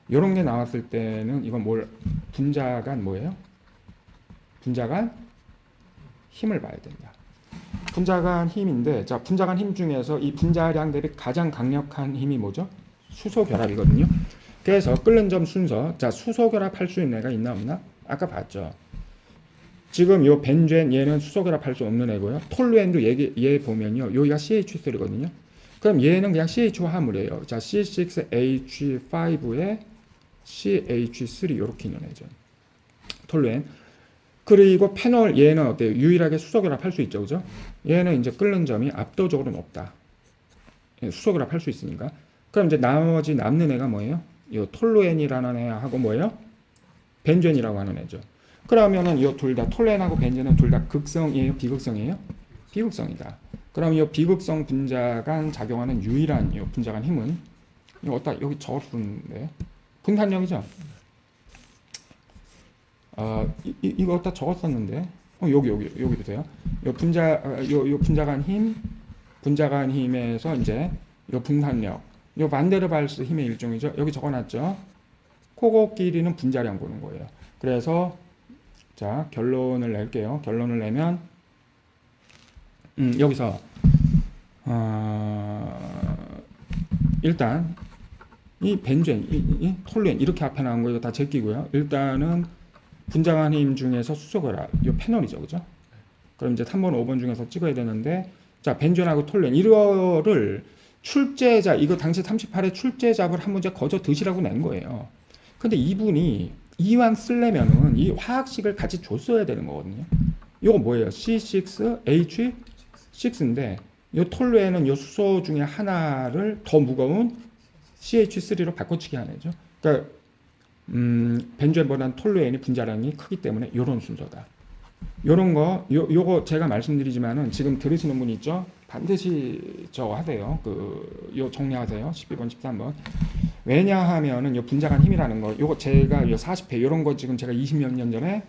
Speaker 1: 이런 게 나왔을 때는 이건 분자간 뭐예요? 분자간 힘을 봐야 된다. 분자간 힘인데, 자, 분자간 힘 중에서 이 분자량 대비 가장 강력한 힘이 뭐죠? 수소결합이거든요. 그래서 끓는 점 순서, 자, 수소결합 할 수 있는 애가 있나 없나? 아까 봤죠. 지금 요 벤젠 얘는 수소결합 할 수 없는 애고요. 톨루엔도 얘 보면요, 여기가 CH3거든요. 그럼 얘는 그냥 CH 화합물이에요. 자, C6H5에 CH3 이렇게 있는 애죠. 톨루엔. 그리고 페놀 얘는 어때요? 유일하게 수소결합 할 수 있죠, 그죠? 얘는 이제 끓는 점이 압도적으로 높다. 수소결합 할 수 있으니까. 그럼 이제 나머지 남는 애가 뭐예요? 이 톨루엔이라는 애하고 뭐예요? 벤젠이라고 하는 애죠. 그러면은 이 둘 다 톨루엔하고 벤젠은 둘 다 극성이에요, 비극성이에요? 비극성이다. 그럼 이 비극성 분자간 작용하는 유일한 이 분자간 힘은 이거 어디다 여기 적었는데 분산력이죠. 이거 어디다 적었었는데 여기 보세요. 요 분자간 힘에서 이제 요 분산력, 요 반데르발스 힘의 일종이죠. 여기 적어놨죠. 그거끼리는 분자량 보는 거예요. 그래서 자, 결론을 낼게요. 결론을 내면 여기서 일단 이 벤젠, 이 톨루엔 이렇게 앞에 나온 거 이거 다 제끼고요. 일단은 분자간 힘 중에서 수소결합, 이 페놀이죠, 그죠? 그럼 이제 3번, 5번 중에서 찍어야 되는데, 자, 벤젠하고 톨루엔 이거를 출제자, 이거 당시 38회 출제작을 한 문제 거저 드시라고 낸 거예요. 근데 이분이 이왕 쓰려면은 이 화학식을 같이 줬어야 되는 거거든요. 이거 뭐예요? C6H6인데 이 톨루엔은 이 수소 중에 하나를 더 무거운 CH3로 바꿔치기 하는 거죠. 그러니까 벤젠보다는 톨루엔이 분자량이 크기 때문에 이런 순서다. 요런 거 요거 제가 말씀드리지만은 지금 들으시는 분 있죠? 반드시 저거 하세요. 요 정리하세요. 12번, 13번. 왜냐하면은 요 분자간 힘이라는 거 요거 제가 요 40회 요런 거 지금 제가 20몇 년 전에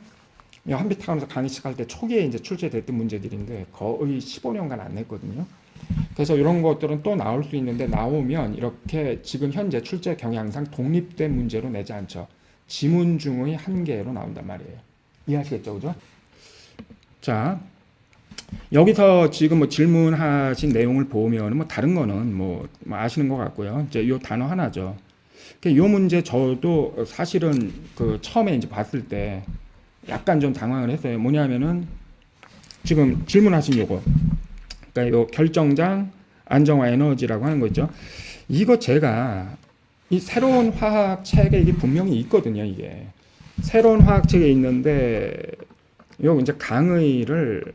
Speaker 1: 한빛타운에서 강의 시작할 때 초기에 이제 출제됐던 문제들인데 거의 15년간 안 냈거든요. 그래서 이런 것들은 또 나올 수 있는데 나오면 이렇게 지금 현재 출제 경향상 독립된 문제로 내지 않죠. 지문 중의 한 개로 나온단 말이에요. 이해하시겠죠, 그죠? 자, 여기서 지금 뭐 질문하신 내용을 보면 뭐 다른 거는 뭐 아시는 것 같고요. 이제 요 단어 하나죠. 요 문제 저도 사실은 처음에 이제 봤을 때 약간 좀 당황을 했어요. 뭐냐면은 지금 질문하신 요거, 그러니까 요 결정장 안정화 에너지라고 하는 거 있죠. 이거 제가 이 새로운 화학 책에 이게 분명히 있거든요. 이게 새로운 화학 책에 있는데 요 이제 강의를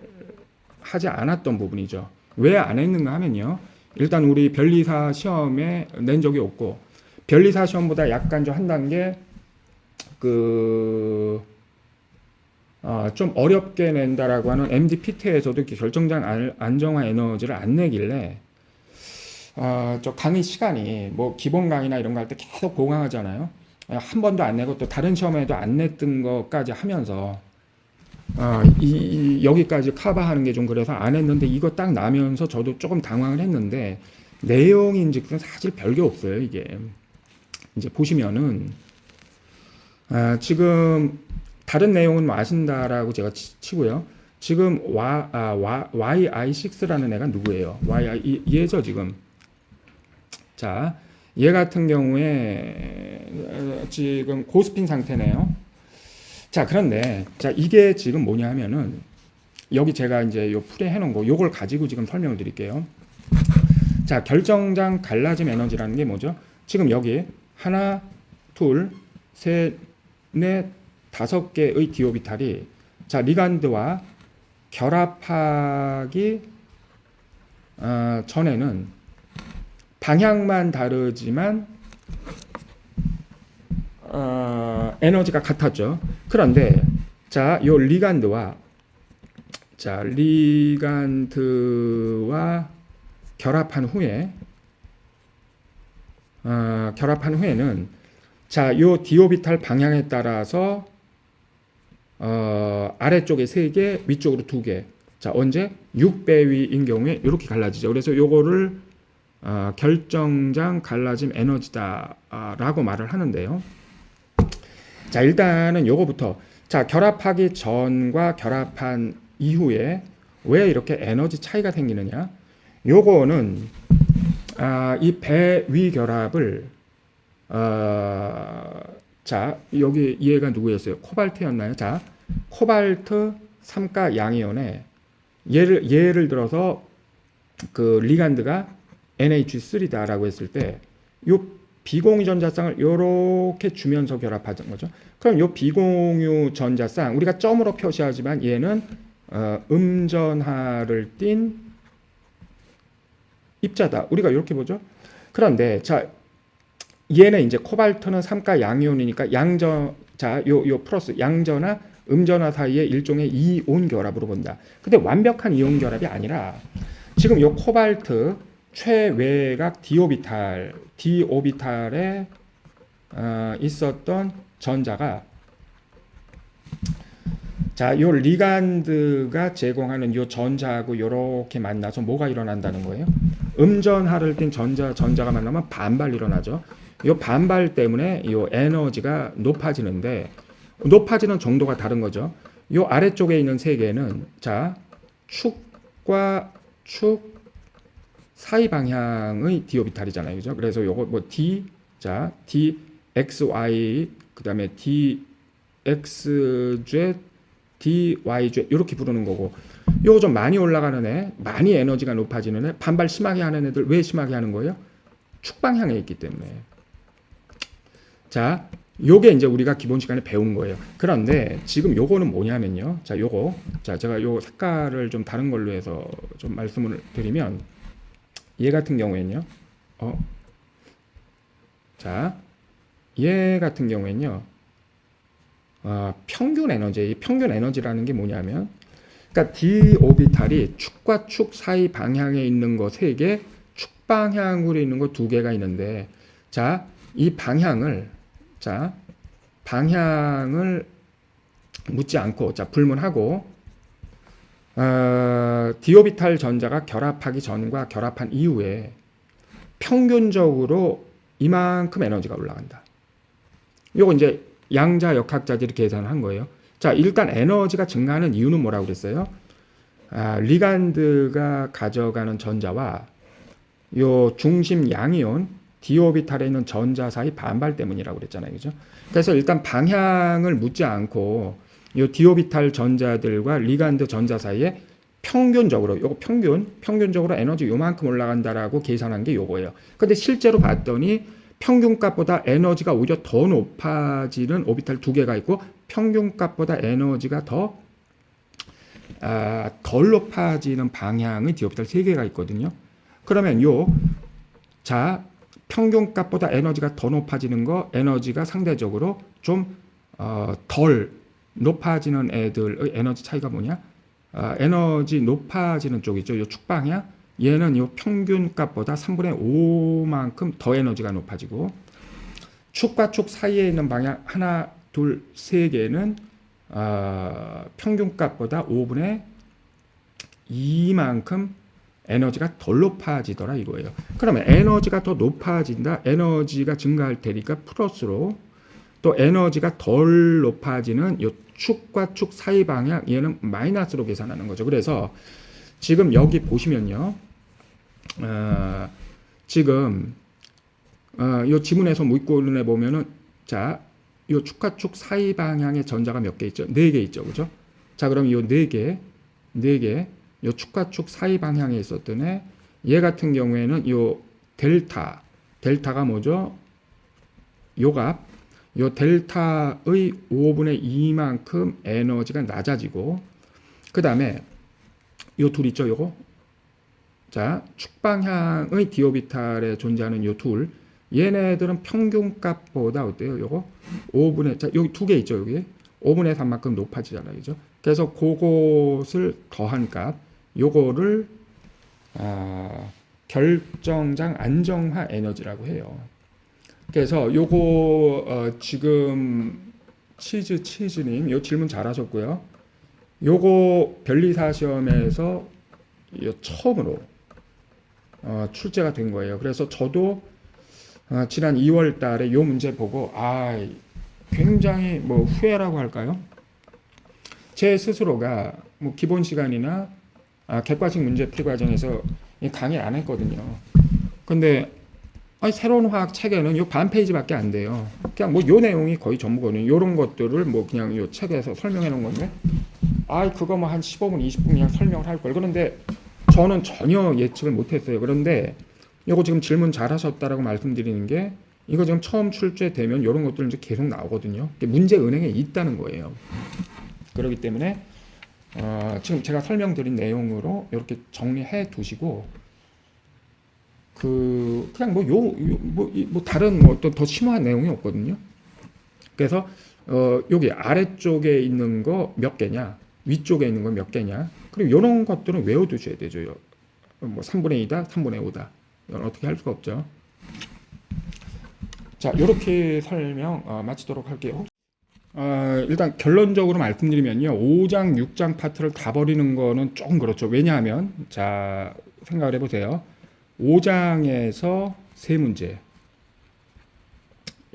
Speaker 1: 하지 않았던 부분이죠. 왜 안 했는가 하면요. 일단 우리 변리사 시험에 낸 적이 없고 변리사 시험보다 약간 좀 한 단계 좀 어렵게 낸다라고 하는 MDPT에서도 이렇게 결정장 안정화 에너지를 안 내길래 저 강의 시간이 뭐 기본 강의나 이런 거 할 때 계속 보강하잖아요. 한 번도 안 내고 또 다른 시험에도 안 냈던 것까지 하면서 여기까지 커버하는 게 좀 그래서 안 했는데 이거 딱 나면서 저도 조금 당황을 했는데 내용인지 그건 사실 별게 없어요. 이게 이제 보시면은 지금 다른 내용은 뭐 아신다라고 제가 치고요. 지금 YI6라는 애가 누구예요? 얘죠 지금. 자, 얘 같은 경우에 지금 고스핀 상태네요. 자, 그런데 자, 이게 지금 뭐냐 하면은 여기 제가 이제 요 풀에 해 놓은 거 요걸 가지고 지금 설명을 드릴게요. 자, 결정장 갈라짐 에너지라는 게 뭐죠? 지금 여기 하나, 둘, 셋, 넷, 다섯 개의 d 오비탈이 자, 리간드와 결합하기 전에는 방향만 다르지만 에너지가 같았죠. 그런데 자, 요 리간드와 결합한 후에는 자, 요 d 오비탈 방향에 따라서 아래쪽에 3개, 위쪽으로 2개. 자, 언제 6배위인 경우에 이렇게 갈라지죠. 그래서 요거를 결정장 갈라짐 에너지다라고 말을 하는데요. 자, 일단은 요거부터 자, 결합하기 전과 결합한 이후에 왜 이렇게 에너지 차이가 생기느냐? 요거는 이 배위 결합을 자, 여기 얘가 누구였어요? 코발트였나요? 자, 코발트 3가 양이온에 예를 들어서 그 리간드가 NH3다라고 했을 때 요 비공유 전자쌍을 요렇게 주면서 결합하는 거죠. 그럼 요 비공유 전자쌍 우리가 점으로 표시하지만 얘는 음전하를 띤 입자다. 우리가 이렇게 보죠. 그런데 자, 얘는 이제 코발트는 3가 양이온이니까 요 플러스 양전화 음전화 사이의 일종의 이온 결합으로 본다. 근데 완벽한 이온 결합이 아니라 지금 요 코발트 최외곽 d 오비탈에 있었던 전자가 자, 요 리간드가 제공하는 요 전자하고 요렇게 만나서 뭐가 일어난다는 거예요? 음전하를 띤 전자가 만나면 반발 일어나죠. 요 반발 때문에 요 에너지가 높아지는데 높아지는 정도가 다른 거죠. 요 아래쪽에 있는 3개는 자, 축과 축 사이 방향의 d 오비탈이잖아요. 그죠? 그래서 요거 뭐 d xy 그다음에 dxz dyz 이렇게 부르는 거고 요거 좀 많이 올라가는 애, 많이 에너지가 높아지는 애, 반발 심하게 하는 애들 왜 심하게 하는 거예요? 축 방향에 있기 때문에. 자, 요게 이제 우리가 기본 시간에 배운 거예요. 그런데 지금 요거는 뭐냐면요. 자, 제가 요 색깔을 좀 다른 걸로 해서 좀 말씀을 드리면 얘 같은 경우에는요. 자, 얘 같은 경우에는요. 평균 에너지라는 게 뭐냐면 그러니까 d 오비탈이 축과 축 사이 방향에 있는 거 3개, 축 방향으로 있는 거 2개가 있는데 자, 이 방향을 묻지 않고 자, 불문하고 d 오비탈 전자가 결합하기 전과 결합한 이후에 평균적으로 이만큼 에너지가 올라간다. 요거 이제 양자 역학자들이 계산한 거예요. 자, 일단 에너지가 증가하는 이유는 뭐라고 그랬어요? 리간드가 가져가는 전자와 요 중심 양이온 d 오비탈에 있는 전자 사이 반발 때문이라고 그랬잖아요. 그죠? 그래서 일단 방향을 묻지 않고 요 d 오비탈 전자들과 리간드 전자 사이에 평균적으로 평균적으로 에너지 요만큼 올라간다라고 계산한 게 요거예요. 근데 실제로 봤더니 평균값보다 에너지가 오히려 더 높아지는 오비탈 2개가 있고 평균값보다 에너지가 덜 높아지는 방향의 d 오비탈 3개가 있거든요. 그러면 자, 평균값보다 에너지가 더 높아지는 거 에너지가 상대적으로 좀 덜 높아지는 애들의 에너지 차이가 뭐냐? 에너지 높아지는 쪽이죠. 요 축방향. 얘는 요 평균값보다 3분의 5만큼 더 에너지가 높아지고 축과 축 사이에 있는 방향 하나, 둘, 3개는 평균값보다 5분의 2만큼 에너지가 덜 높아지더라 이거예요. 그러면 에너지가 더 높아진다. 에너지가 증가할 테니까 플러스로 또 에너지가 덜 높아지는 요 축과 축 사이 방향 얘는 마이너스로 계산하는 거죠. 그래서 지금 여기 보시면요. 지금 요 지문에서 문구에 보면은 자, 요 축과 축 사이 방향의 전자가 몇 개 있죠? 4개 있죠. 그죠? 자, 그럼 요 4개, 요 축과 축 사이 방향에 있었던 얘 같은 경우에는 요 델타가 뭐죠? 요 값, 요 델타의 5분의 2만큼 에너지가 낮아지고, 그 다음에 요 둘 있죠, 요거. 자, 축방향의 디오비탈에 존재하는 요 둘, 얘네들은 평균값보다 어때요? 요거 5분의, 자, 여기 2개 있죠, 여기 5분의 3만큼 높아지잖아요, 그죠? 그래서 그것을 더한 값, 요거를 결정장 안정화 에너지라고 해요. 그래서 요거 지금 치즈님 요 질문 잘하셨고요. 요거 변리사 시험에서 처음으로 출제가 된 거예요. 그래서 저도 지난 2월 달에 요 문제 보고 굉장히 뭐 후회라고 할까요? 제 스스로가 뭐 기본 시간이나 객관식 문제풀이 과정에서 강의 안 했거든요. 근데 새로운 화학 책에는 요 반 페이지밖에 안 돼요. 그냥 뭐 요 내용이 거의 전부거든요. 요런 것들을 뭐 그냥 요 책에서 설명해 놓은 건데, 그거 뭐 한 15분, 20분 그냥 설명을 할 걸. 그런데 저는 전혀 예측을 못 했어요. 그런데 요거 지금 질문 잘 하셨다라고 말씀드리는 게, 이거 지금 처음 출제되면 요런 것들 이제 계속 나오거든요. 문제 은행에 있다는 거예요. 그렇기 때문에 지금 제가 설명드린 내용으로 이렇게 정리해 두시고, 그냥 뭐 다른 뭐 또 더 심오한 내용이 없거든요. 그래서 여기 아래쪽에 있는 거 몇 개냐, 위쪽에 있는 거 몇 개냐, 그리고 이런 것들은 외워두셔야 되죠. 뭐 3분의 2다, 3분의 5다. 이건 어떻게 할 수가 없죠. 자, 이렇게 설명 마치도록 할게요. 일단 결론적으로 말씀드리면요, 5장, 6장 파트를 다 버리는 거는 조금 그렇죠. 왜냐하면, 자, 생각을 해보세요. 5장에서 3문제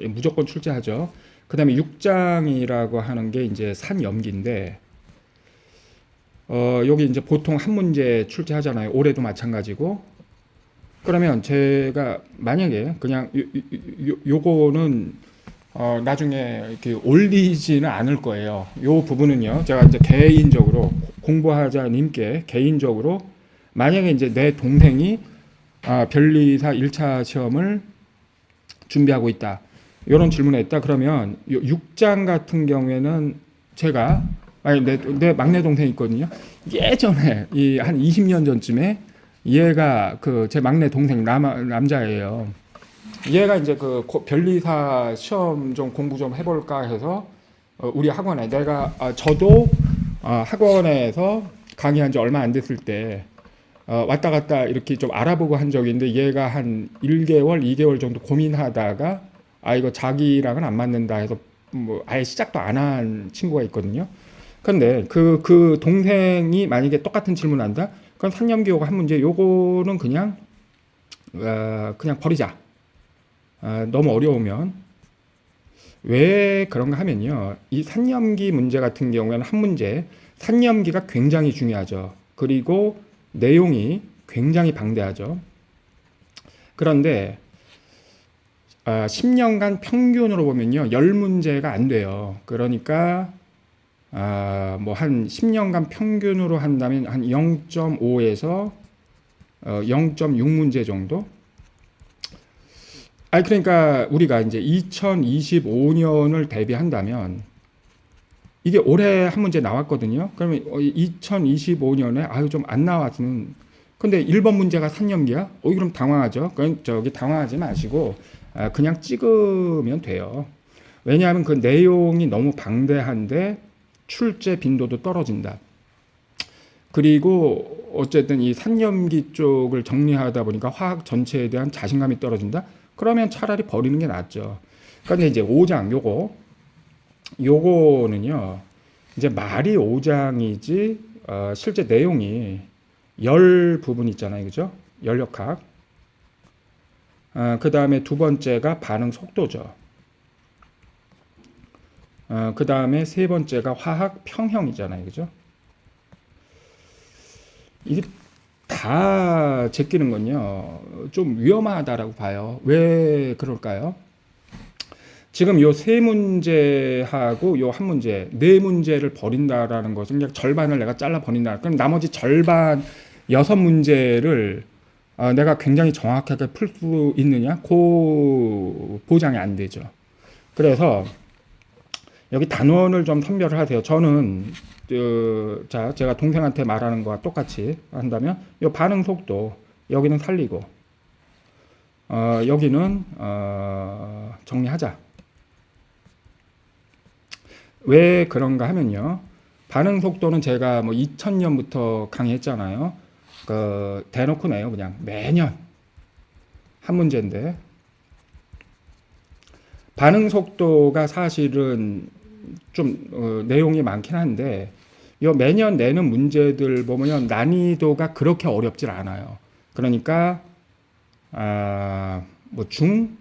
Speaker 1: 무조건 출제하죠. 그 다음에 6장이라고 하는 게 이제 산염기인데, 여기 이제 보통 한 문제 출제하잖아요. 올해도 마찬가지고. 그러면 제가 만약에 그냥 요거는 나중에 이렇게 올리지는 않을 거예요. 요 부분은요, 제가 이제 개인적으로 공부하자님께 개인적으로, 만약에 이제 내 동생이 변리사 1차 시험을 준비하고 있다, 이런 질문을 했다. 그러면 6장 같은 경우에는 제가 내 막내 동생이 있거든요. 예전에 한 20년 전쯤에 얘가 제 막내 동생 남자예요. 얘가 이제 변리사 시험 좀 공부 좀 해볼까 해서 우리 학원에 저도 학원에서 강의한 지 얼마 안 됐을 때 왔다 갔다 이렇게 좀 알아보고 한 적이 있는데, 얘가 한 1개월, 2개월 정도 고민하다가 이거 자기랑은 안 맞는다 해서 뭐 아예 시작도 안 한 친구가 있거든요. 근데 그 동생이 만약에 똑같은 질문을 한다? 그럼 산염기호가 한 문제, 요거는 그냥 버리자. 너무 어려우면. 왜 그런가 하면요, 이 산염기 문제 같은 경우에는 한 문제, 산염기가 굉장히 중요하죠. 그리고 내용이 굉장히 방대하죠. 그런데 10년간 평균으로 보면요, 10문제가 안 돼요. 그러니까 뭐 한 10년간 평균으로 한다면 한 0.5에서 0.6문제 정도? 그러니까 우리가 이제 2025년을 대비한다면, 이게 올해 한 문제 나왔거든요. 그러면 2025년에 좀 안 나왔으면, 근데 1번 문제가 산염기야? 그럼 당황하죠. 당황하지 마시고 그냥 찍으면 돼요. 왜냐하면 그 내용이 너무 방대한데 출제 빈도도 떨어진다. 그리고 어쨌든 이 산염기 쪽을 정리하다 보니까 화학 전체에 대한 자신감이 떨어진다. 그러면 차라리 버리는 게 낫죠. 그런데 이제 5장 요거는요, 이제 말이 5장이지 실제 내용이 열 부분 있잖아요, 그죠? 열역학. 그 다음에 두 번째가 반응 속도죠. 그 다음에 세 번째가 화학 평형이잖아요, 그죠? 이게 다 제끼는 건요, 좀 위험하다라고 봐요. 왜 그럴까요? 지금 요 세 문제하고 요 한 문제, 네 문제를 버린다라는 것은 그냥 절반을 내가 잘라 버린다. 그럼 나머지 절반 6문제를 내가 굉장히 정확하게 풀 수 있느냐? 그 보장이 안 되죠. 그래서 여기 단원을 좀 선별을 하세요. 저는 자, 제가 동생한테 말하는 거와 똑같이 한다면 이 반응 속도 여기는 살리고 여기는 정리하자. 왜 그런가 하면요. 반응 속도는 제가 뭐 2000년부터 강의했잖아요. 대놓고 내요. 그냥 매년 한 문제인데 반응 속도가 사실은 좀 내용이 많긴 한데 요 매년 내는 문제들 보면 난이도가 그렇게 어렵질 않아요. 그러니까 뭐 중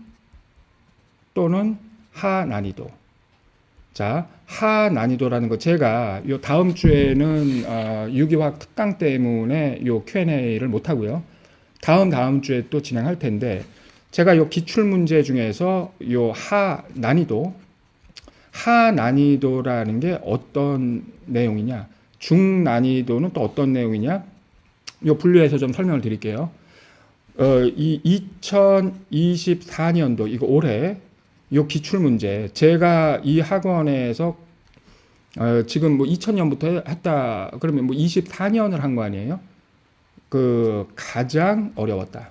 Speaker 1: 또는 하 난이도. 자, 하 난이도라는 거 제가 요 다음 주에는 유기화학 특강 때문에 요 Q&A를 못 하고요. 다음 주에 또 진행할 텐데 제가 요 기출 문제 중에서 요 하 난이도라는 게 어떤 내용이냐? 중 난이도는 또 어떤 내용이냐? 요 분류해서 좀 설명을 드릴게요. 이 2024년도 이거 올해 요 기출 문제 제가 이 학원에서 지금 뭐 2000년부터 했다 그러면 뭐 24년을 한 거 아니에요? 가장 어려웠다.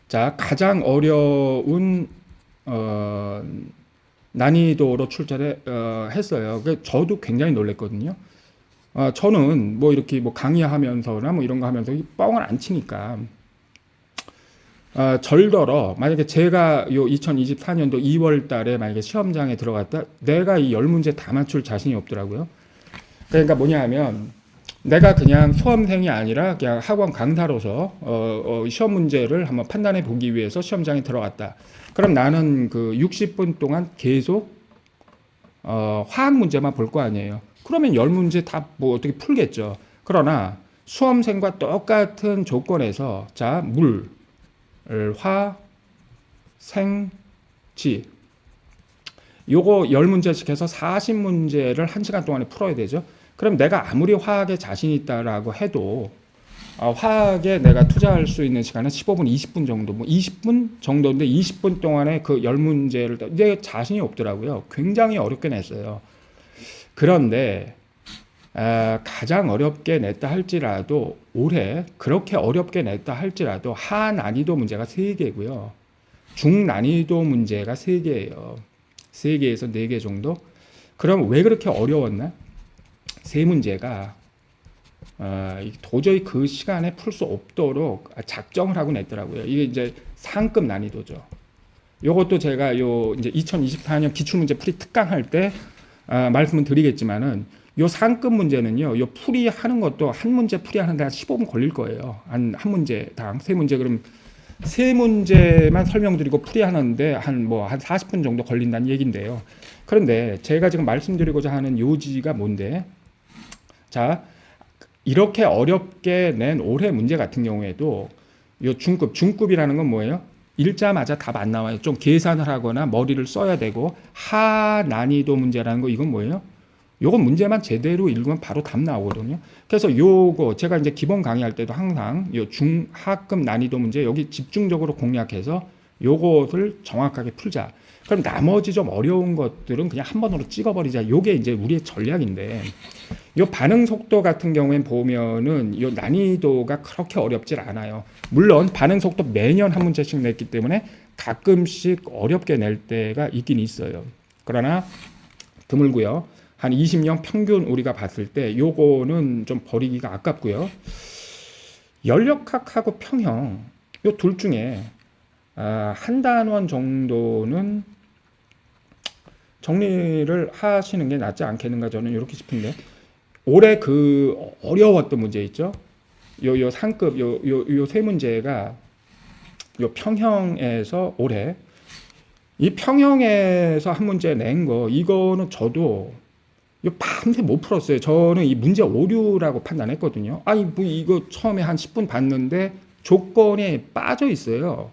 Speaker 1: 자, 가장 어려운 난이도로 출제를 했어요. 저도 굉장히 놀랐거든요. 저는 뭐 이렇게 뭐 강의하면서나 뭐 이런 거 하면서 뻥을 안 치니까 절더러 만약에 제가 요 2024년도 2월 달에 만약에 시험장에 들어갔다 내가 이 10문제 다 맞출 자신이 없더라고요. 그러니까 뭐냐 하면 내가 그냥 수험생이 아니라 그냥 학원 강사로서 시험 문제를 한번 판단해 보기 위해서 시험장에 들어갔다. 그럼 나는 그 60분 동안 계속 화학 문제만 볼 거 아니에요. 그러면 10문제 다 뭐 어떻게 풀겠죠. 그러나 수험생과 똑같은 조건에서 자, 물, 화, 생, 지 요거 10문제씩 해서 40문제를 1시간 동안에 풀어야 되죠. 그럼 내가 아무리 화학에 자신 있다라고 해도 화학에 내가 투자할 수 있는 시간은 15분, 20분 정도, 뭐 20분 정도인데 20분 동안에 그 10문제를 내 자신이 없더라고요. 굉장히 어렵게 냈어요. 그런데 가장 어렵게 냈다 할지라도 올해 그렇게 어렵게 냈다 할지라도 하 난이도 문제가 3개고요. 중 난이도 문제가 3개예요. 3개에서 4개 정도. 그럼 왜 그렇게 어려웠나? 3문제가 도저히 그 시간에 풀 수 없도록 작정을 하고 냈더라고요. 이게 이제 상급 난이도죠. 요것도 제가 요 이제 2024년 기출문제 풀이 특강할 때 말씀을 드리겠지만은 요 상급 문제는요, 요 풀이하는 것도 한 문제 풀이하는데 한 15분 걸릴 거예요. 한 문제당 3문제 그럼 3문제만 설명드리고 풀이하는데 한 40분 정도 걸린다는 얘기인데요. 그런데 제가 지금 말씀드리고자 하는 요지가 뭔데? 자, 이렇게 어렵게 낸 올해 문제 같은 경우에도 요 중급이라는 건 뭐예요? 읽자마자 답 안 나와요. 좀 계산을 하거나 머리를 써야 되고 하 난이도 문제라는 거 이건 뭐예요? 요건 문제만 제대로 읽으면 바로 답 나오거든요. 그래서 요거 제가 이제 기본 강의할 때도 항상 요 중하급 난이도 문제 여기 집중적으로 공략해서 요것을 정확하게 풀자. 그럼 나머지 좀 어려운 것들은 그냥 한 번으로 찍어버리자. 요게 이제 우리의 전략인데 요 반응 속도 같은 경우엔 보면은 요 난이도가 그렇게 어렵질 않아요. 물론 반응 속도 매년 한 문제씩 냈기 때문에 가끔씩 어렵게 낼 때가 있긴 있어요. 그러나 드물고요. 한 20년 평균 우리가 봤을 때 요거는 좀 버리기가 아깝고요. 연력학하고 평형 요 둘 중에 한 단원 정도는 정리를 하시는 게 낫지 않겠는가 저는 이렇게 싶은데 올해 그 어려웠던 문제 있죠. 요 상급 요 3문제가 요 평형에서 올해 이 평형에서 한 문제 낸 거 이거는 저도 이거 밤새 못 풀었어요. 저는 이 문제 오류라고 판단했거든요. 아니 뭐 이거 처음에 한 10분 봤는데 조건에 빠져 있어요.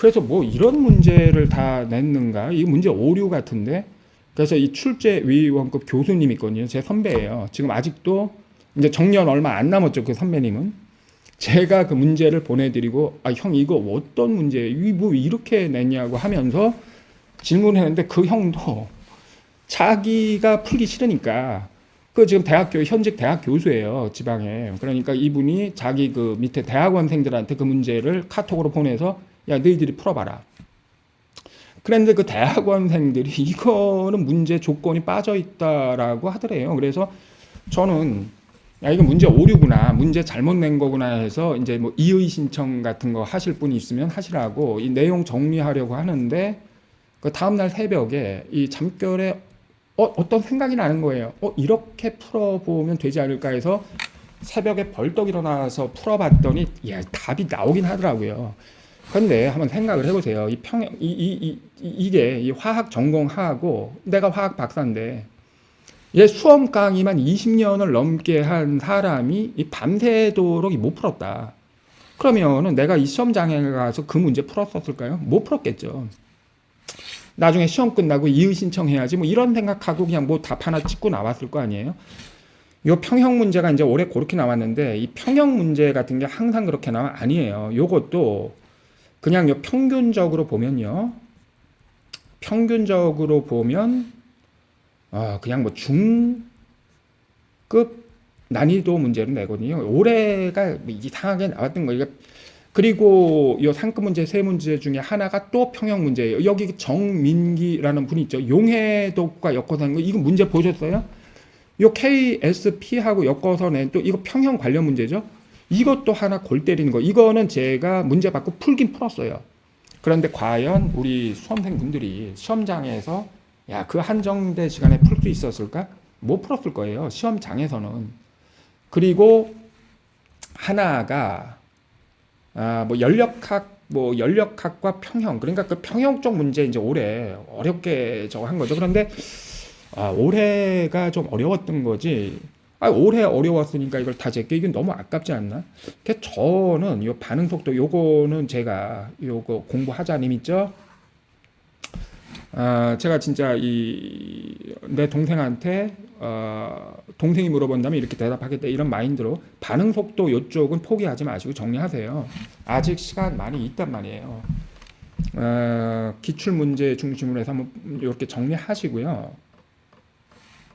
Speaker 1: 그래서 뭐 이런 문제를 다 냈는가? 이 문제 오류 같은데. 그래서 이 출제위원급 교수님 있거든요. 제 선배예요. 지금 아직도 이제 정년 얼마 안 남았죠. 그 선배님은. 제가 그 문제를 보내드리고, 아, 형, 이거 어떤 문제예요? 뭐 이렇게 냈냐고 하면서 질문했는데 그 형도 자기가 풀기 싫으니까 그 지금 대학교 현직 대학 교수예요. 지방에. 그러니까 이분이 자기 그 밑에 대학원생들한테 그 문제를 카톡으로 보내서 야, 너희들이 풀어봐라. 그런데 그 대학원생들이 이거는 문제 조건이 빠져 있다라고 하더래요. 그래서 저는 야, 이거 문제 오류구나, 문제 잘못 낸 거구나 해서 이제 뭐 이의 신청 같은 거 하실 분이 있으면 하시라고 이 내용 정리하려고 하는데 그 다음날 새벽에 이 잠결에 어떤 생각이 나는 거예요. 이렇게 풀어보면 되지 않을까 해서 새벽에 벌떡 일어나서 풀어봤더니 야, 답이 나오긴 하더라고요. 그런데 한번 생각을 해보세요. 이 평형 이게 이 화학 전공하고 내가 화학 박사인데 얘 수험 강의만 20년을 넘게 한 사람이 이 밤새도록 못 풀었다. 그러면은 내가 이 시험장에 가서 그 문제 풀었었을까요? 못 풀었겠죠. 나중에 시험 끝나고 이의 신청해야지 뭐 이런 생각하고 그냥 뭐 답 하나 찍고 나왔을 거 아니에요. 요 평형 문제가 이제 올해 그렇게 나왔는데 이 평형 문제 같은 게 항상 그렇게 나와 아니에요. 요것도 그냥 요 평균적으로 보면요. 평균적으로 보면 그냥 뭐 중급 난이도 문제를 내거든요. 올해가 이상하게 나왔던 거예요. 그리고 이 상급 문제 세 문제 중에 하나가 또 평형 문제예요. 여기 정민기라는 분이 있죠. 용해독과 엮어서 하는 거 이거 문제 보셨어요? 요 KSP하고 엮어서 낸 또 이거 평형 관련 문제죠. 이것도 하나 골 때리는 거. 이거는 제가 문제 받고 풀긴 풀었어요. 그런데 과연 우리 수험생분들이 시험장에서 야, 그 한정된 시간에 풀 수 있었을까? 못 풀었을 거예요. 시험장에서는. 그리고 하나가 뭐 연력학과 평형. 그러니까 그 평형 쪽 문제 이제 올해 어렵게 저거 한 거죠. 그런데 올해가 좀 어려웠던 거지. 올해 어려웠으니까 이걸 다 제껴 이건 너무 아깝지 않나? 그래서 저는 요 반응 속도 요거는 제가 요거 공부하자님 있죠? 제가 진짜 내 동생한테 동생이 물어본다면 이렇게 대답하겠다 이런 마인드로 반응 속도 요쪽은 포기하지 마시고 정리하세요. 아직 시간 많이 있단 말이에요. 기출 문제 중심으로 해서 한번 이렇게 정리하시고요.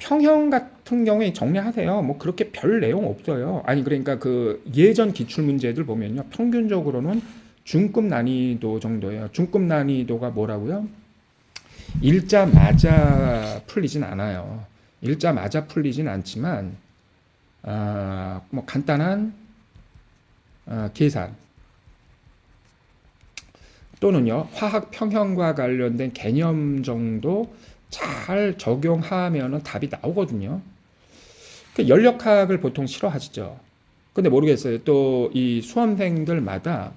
Speaker 1: 평형 같은 경우에 정리하세요. 뭐 그렇게 별 내용 없어요. 아니 그러니까 그 예전 기출 문제들 보면요. 평균적으로는 중급 난이도 정도예요. 중급 난이도가 뭐라고요? 읽자마자 풀리진 않아요. 읽자마자 풀리진 않지만 뭐 간단한 계산 또는요 화학 평형과 관련된 개념 정도 잘 적용하면은 답이 나오거든요. 연력학을 보통 싫어하시죠. 근데 모르겠어요. 또 이 수험생들마다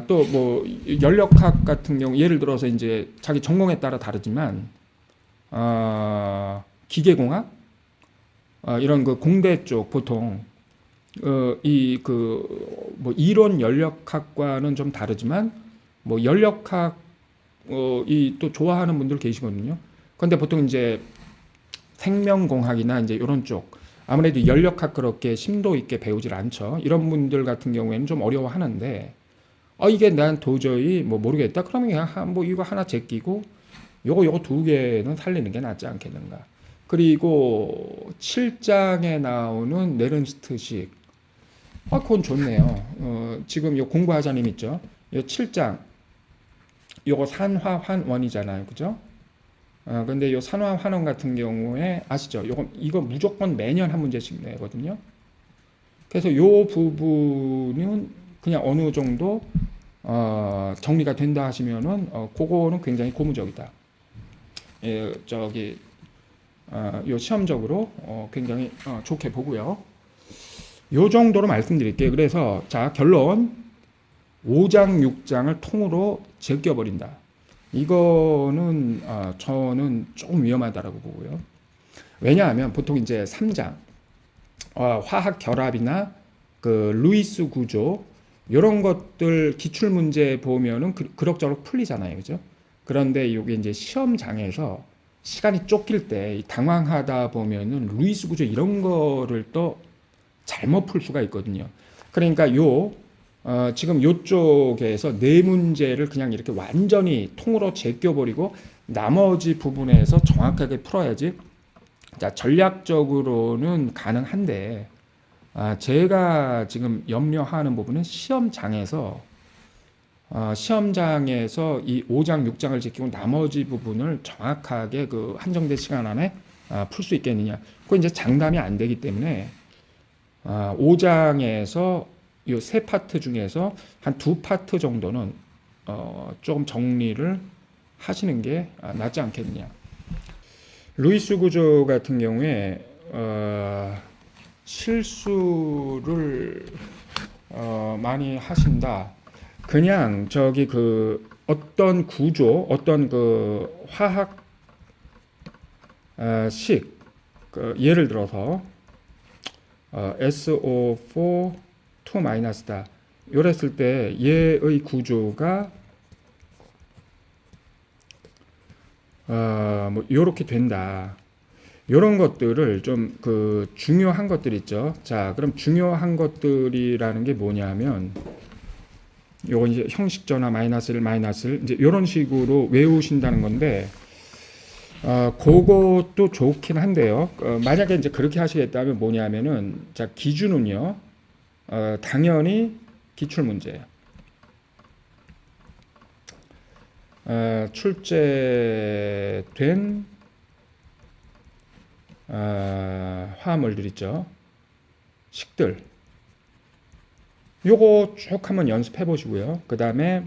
Speaker 1: 또 뭐 연력학 같은 경우 예를 들어서 이제 자기 전공에 따라 다르지만 기계공학 이런 그 공대 쪽 보통 이 그 뭐 이론 연력학과는 좀 다르지만 뭐 연력학 이 또 좋아하는 분들 계시거든요. 그런데 보통 이제 생명공학이나 이제 이런 쪽 아무래도 연력학 그렇게 심도 있게 배우질 않죠. 이런 분들 같은 경우에는 좀 어려워하는데 이게 난 도저히 뭐 모르겠다. 그러면 그냥 뭐 이거 하나 제끼고 요거 두 개는 살리는 게 낫지 않겠는가. 그리고 7장에 나오는 네른스트식 그건 좋네요. 지금 요 공부하자님 있죠. 요 7장 요거 산화환원이잖아요. 그죠? 근데 요 산화환원 같은 경우에 아시죠? 이거 무조건 매년 한 문제씩 내거든요. 그래서 요 부분은 그냥 어느 정도 정리가 된다 하시면은 그거는 굉장히 고무적이다. 요 시험적으로 굉장히 좋게 보고요. 요 정도로 말씀드릴게요. 그래서 자 결론 5장 6장을 통으로 제껴버린다. 이거는 저는 조금 위험하다라고 보고요. 왜냐하면 보통 이제 3장 화학 결합이나 그 루이스 구조 이런 것들 기출 문제 보면은 그럭저럭 풀리잖아요, 그죠? 그런데 이게 이제 시험장에서 시간이 쫓길 때 당황하다 보면은 루이스 구조 이런 거를 또 잘못 풀 수가 있거든요. 그러니까 지금 요쪽에서 네 문제를 그냥 이렇게 완전히 통으로 제껴버리고 나머지 부분에서 정확하게 풀어야지. 자, 전략적으로는 가능한데, 제가 지금 염려하는 부분은 시험장에서 이 5장, 6장을 지키고 나머지 부분을 정확하게 그 한정된 시간 안에 풀 수 있겠느냐. 그건 이제 장담이 안 되기 때문에 5장에서 이 세 파트 중에서 한 두 파트 정도는 조금 정리를 하시는 게 낫지 않겠느냐. 루이스 구조 같은 경우에 실수를 많이 하신다. 그냥 저기 그 어떤 구조, 어떤 그 화학 식, 예를 들어서 SO4 2-다. 이랬을 때 얘의 구조가 뭐 요렇게 된다. 요런 것들을 좀 그 중요한 것들 있죠. 자, 그럼 중요한 것들이라는 게 뭐냐면 요거 이제 형식 전화 -1 이제 요런 식으로 외우신다는 건데 그것도 좋긴 한데요. 만약에 이제 그렇게 하시겠다면 뭐냐면은 자, 기준은요. 당연히 기출 문제예요. 출제된 화합물들 있죠. 식들. 요거 쭉 한번 연습해 보시고요. 그 다음에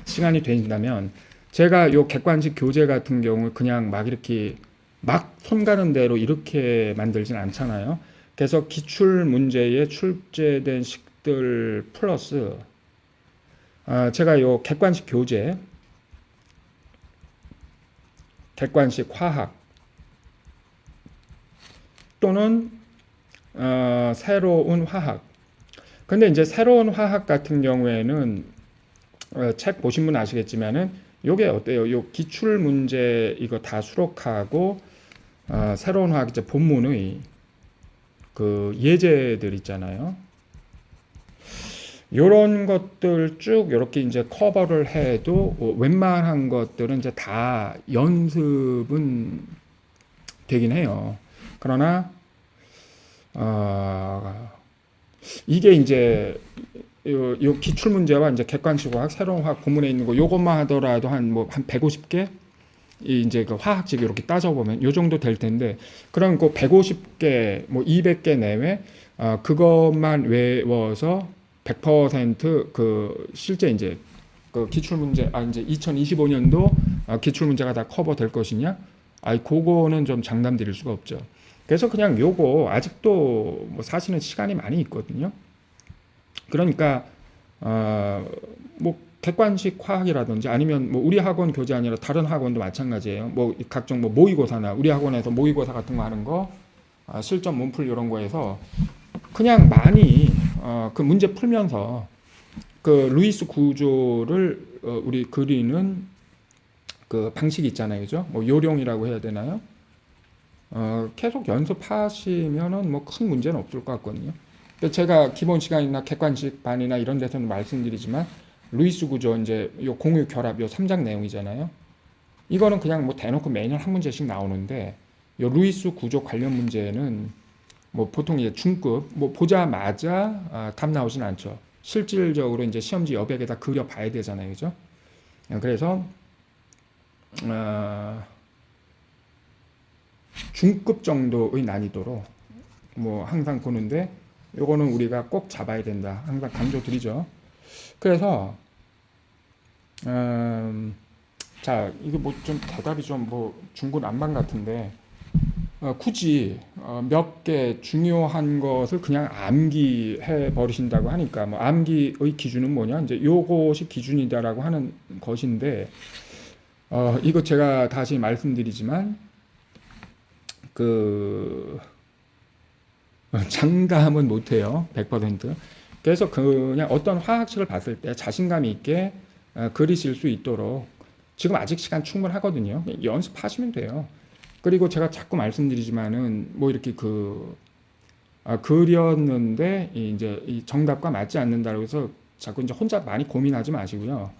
Speaker 1: 시간이 되신다면 제가 요 객관식 교재 같은 경우 그냥 막 이렇게 막 손 가는 대로 이렇게 만들진 않잖아요. 그래서 기출 문제에 출제된 식들 플러스 제가 요 객관식 교재, 객관식 화학 또는 새로운 화학. 근데 이제 새로운 화학 같은 경우에는 책 보신 분 아시겠지만은 요게 어때요? 요 기출 문제 이거 다 수록하고 새로운 화학 이제 본문의 그 예제들 있잖아요. 요런 것들 쭉 이렇게 이제 커버를 해도 웬만한 것들은 이제 다 연습은 되긴 해요. 그러나 이게 이제 요 기출 문제와 이제 객관식 화학, 새로운 화학 본문에 있는 거 요것만 하더라도 한 150개 이제 그 화학식 이렇게 따져보면 요 정도 될 텐데, 그럼 그 150개 뭐 200개 내외 그것만 외워서 100% 실제 이제 그 기출 문제 이제 2025년도 기출 문제가 다 커버될 것이냐? 그거는 좀 장담 드릴 수가 없죠. 그래서 그냥 요거 아직도 뭐 사실은 시간이 많이 있거든요. 그러니까 뭐 객관식 화학이라든지 아니면 뭐 우리 학원 교재 아니라 다른 학원도 마찬가지예요. 뭐 각종 뭐 모의고사나 우리 학원에서 모의고사 같은 거 하는 거 실전 문풀 이런 거에서 그냥 많이 그 문제 풀면서 그 루이스 구조를 우리 그리는 그 방식이 있잖아요, 그죠? 뭐 요령이라고 해야 되나요? 계속 연습하시면은 뭐 큰 문제는 없을 것 같거든요. 제가 기본 시간이나 객관식 반이나 이런 데서는 말씀드리지만 루이스 구조 이제 요 공유 결합 요 3장 내용이잖아요. 이거는 그냥 뭐 대놓고 매년 한 문제씩 나오는데 요 루이스 구조 관련 문제는 뭐 보통 이제 중급 뭐 보자마자 답 나오진 않죠. 실질적으로 이제 시험지 여백에다 그려 봐야 되잖아요, 그죠? 그래서 중급 정도의 난이도로 뭐 항상 보는데 요거는 우리가 꼭 잡아야 된다. 항상 강조드리죠. 그래서 자, 이게 뭐 좀 대답이 좀 뭐 중구난방 같은데 굳이 몇 개 중요한 것을 그냥 암기해 버리신다고 하니까 뭐 암기의 기준은 뭐냐? 이제 요것이 기준이다라고 하는 것인데 이거 제가 다시 말씀드리지만 그 장담은 못해요. 100%. 그래서 그냥 어떤 화학식을 봤을 때 자신감 있게 그리실 수 있도록 지금 아직 시간 충분하거든요. 연습하시면 돼요. 그리고 제가 자꾸 말씀드리지만은 뭐 이렇게 그렸는데 이제 이 정답과 맞지 않는다고 해서 자꾸 이제 혼자 많이 고민하지 마시고요.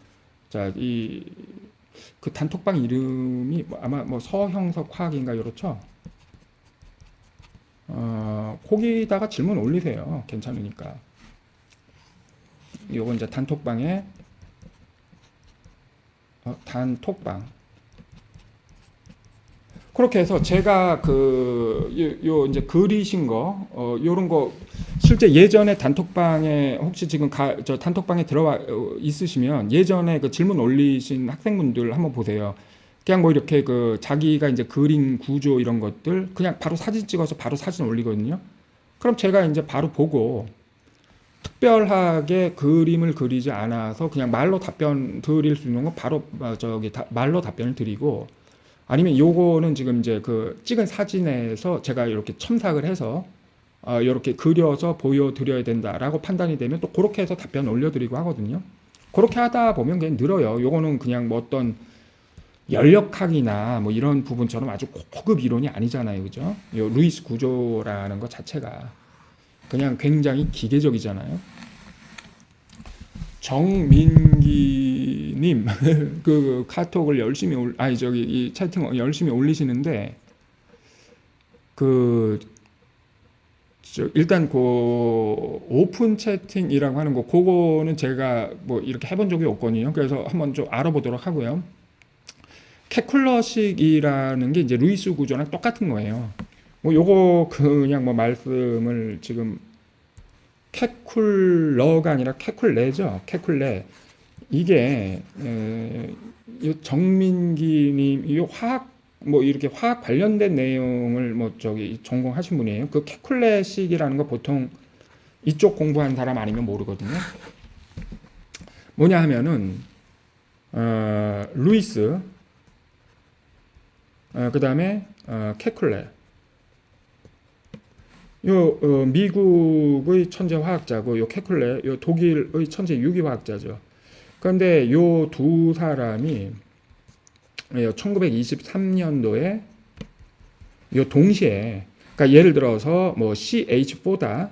Speaker 1: 자, 그 단톡방 이름이 아마 뭐 서형석 화학인가 이렇죠. 거기다가 질문 올리세요. 괜찮으니까. 요거 이제 단톡방에 단톡방 그렇게 해서 제가 요 이제 그리신 거 요런 거 실제 예전에 단톡방에 혹시 지금 저 단톡방에 들어와 있으시면 예전에 그 질문 올리신 학생분들 한번 보세요. 그냥 뭐 이렇게 자기가 이제 그린 구조 이런 것들 그냥 바로 사진 찍어서 바로 사진 올리거든요. 그럼 제가 이제 바로 보고 특별하게 그림을 그리지 않아서 그냥 말로 답변 드릴 수 있는 거 바로 말로 답변을 드리고 아니면 요거는 지금 이제 그 찍은 사진에서 제가 이렇게 첨삭을 해서 이렇게 그려서 보여드려야 된다라고 판단이 되면 또 그렇게 해서 답변 올려드리고 하거든요. 그렇게 하다 보면 그냥 늘어요. 요거는 그냥 뭐 어떤 연력학이나 뭐 이런 부분처럼 아주 고급 이론이 아니잖아요. 그죠? 요 루이스 구조라는 것 자체가 그냥 굉장히 기계적이잖아요. 정민기님 그 카톡을 열심히 이 채팅 열심히 올리시는데 일단 오픈 채팅이라고 하는 거 그거는 제가 뭐 이렇게 해본 적이 없거든요. 그래서 한번 좀 알아보도록 하고요. 케쿨러식이라는 게 이제 루이스 구조랑 똑같은 거예요. 뭐 요거 그냥 뭐 말씀을 지금 케쿨러가 아니라 케쿨레죠. 케쿨레. 이게 정민기님 이 화학 뭐 이렇게 화학 관련된 내용을 뭐 전공하신 분이에요. 그 케쿨레식이라는 거 보통 이쪽 공부한 사람 아니면 모르거든요. 뭐냐 하면은 루이스 그 다음에 케쿨레 요 미국의 천재 화학자고 요 케쿨레 요 독일의 천재 유기화학자죠. 그런데 요 두 사람이 1923년도에 요 동시에 그러니까 예를 들어서 뭐 CH4다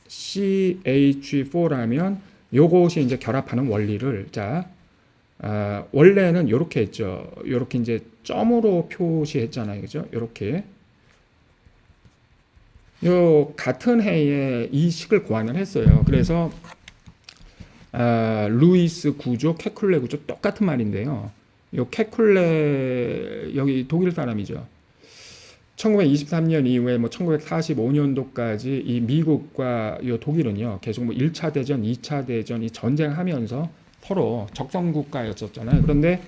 Speaker 1: CH4라면 요것이 이제 결합하는 원리를 원래는 요렇게 했죠. 요렇게 이제 점으로 표시했잖아요. 그죠? 요렇게 요 같은 해에 이 식을 고안을 했어요. 그래서 루이스 구조, 케쿨레 구조 똑같은 말인데요. 요 케쿨레 여기 독일 사람이죠. 1923년 이후에 뭐 1945년도까지 이 미국과 요 독일은요 계속 뭐 1차 대전, 2차 대전 이 전쟁하면서 서로 적성 국가였었잖아요. 그런데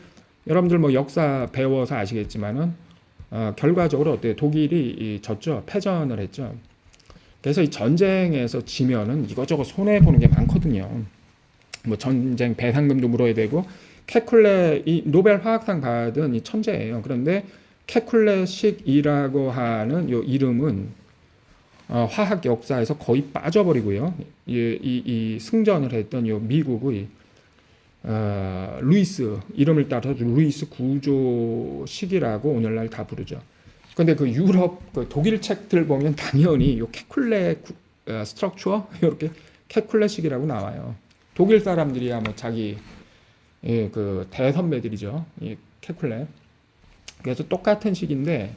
Speaker 1: 여러분들 뭐 역사 배워서 아시겠지만은 결과적으로 어때요? 독일이 졌죠. 패전을 했죠. 그래서 이 전쟁에서 지면은 이것저것 손해 보는 게 많거든요. 뭐 전쟁 배상금도 물어야 되고 케쿨레 이 노벨 화학상 받은 이 천재예요. 그런데 케쿨레식이라고 하는 요 이름은 화학 역사에서 거의 빠져버리고요. 이 승전을 했던 요 미국의 루이스 이름을 따라서 루이스 구조식이라고 오늘날 다 부르죠. 근데 그 유럽 독일 책들 보면 당연히 요 케쿨레 스트럭처 이렇게 케쿨레식이라고 나와요. 독일 사람들이야 뭐 자기 그 대선배들이죠. 이 케쿨레. 그래서 똑같은 식인데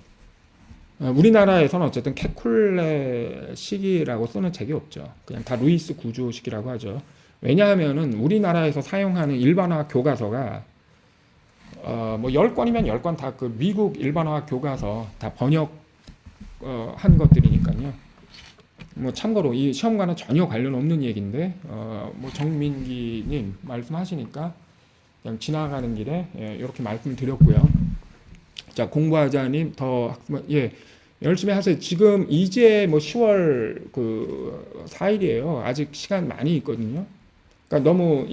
Speaker 1: 우리나라에서는 어쨌든 케쿨레 식이라고 쓰는 책이 없죠. 그냥 다 루이스 구조식이라고 하죠. 왜냐하면은 우리나라에서 사용하는 일반화학 교과서가 뭐 10권이면 10권 다 그 미국 일반화학 교과서 다 번역 한 것들이니까요. 뭐 참고로 이 시험과는 전혀 관련 없는 얘기인데 뭐 정민기님 말씀하시니까 그냥 지나가는 길에 이렇게 말씀드렸고요. 자, 공부하자님 더 열심히 하세요. 지금 이제 뭐 10월 4일이에요. 아직 시간 많이 있거든요. 그러니까 너무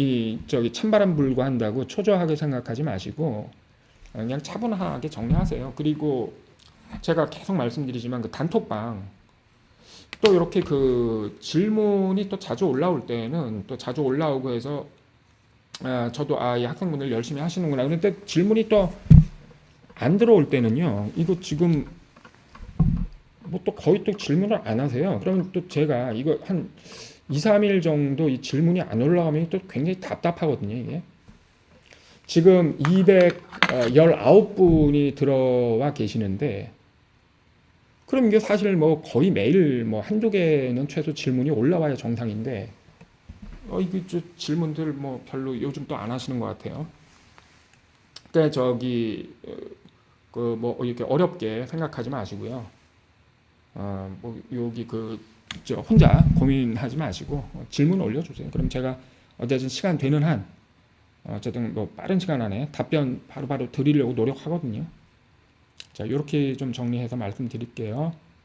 Speaker 1: 찬바람 불고 한다고 초조하게 생각하지 마시고 그냥 차분하게 정리하세요. 그리고 제가 계속 말씀드리지만 그 단톡방 또 이렇게 그 질문이 또 자주 올라올 때는 또 자주 올라오고 해서 저도 이 학생분들 열심히 하시는구나. 그런데 질문이 또 안 들어올 때는요. 이거 지금 뭐 또 거의 또 질문을 안 하세요. 그러면 또 제가 이거 한 2, 3일 정도 이 질문이 안 올라가면 또 굉장히 답답하거든요, 이게. 지금 219분이 들어와 계시는데, 그럼 이게 사실 뭐 거의 매일 뭐 한두 개는 최소 질문이 올라와야 정상인데, 이게 질문들 뭐 별로 요즘 또 안 하시는 것 같아요. 그때 저기, 그 뭐 이렇게 어렵게 생각하지 마시고요. 뭐 여기 저 혼자 고민하지 마시고 질문 올려주세요. 그럼 제가 어쨌든 시간 되는 한 어쨌든 뭐 빠른 시간 안에 답변 바로바로 드리려고 노력하거든요. 자, 이렇게 좀 정리해서 말씀드릴게요.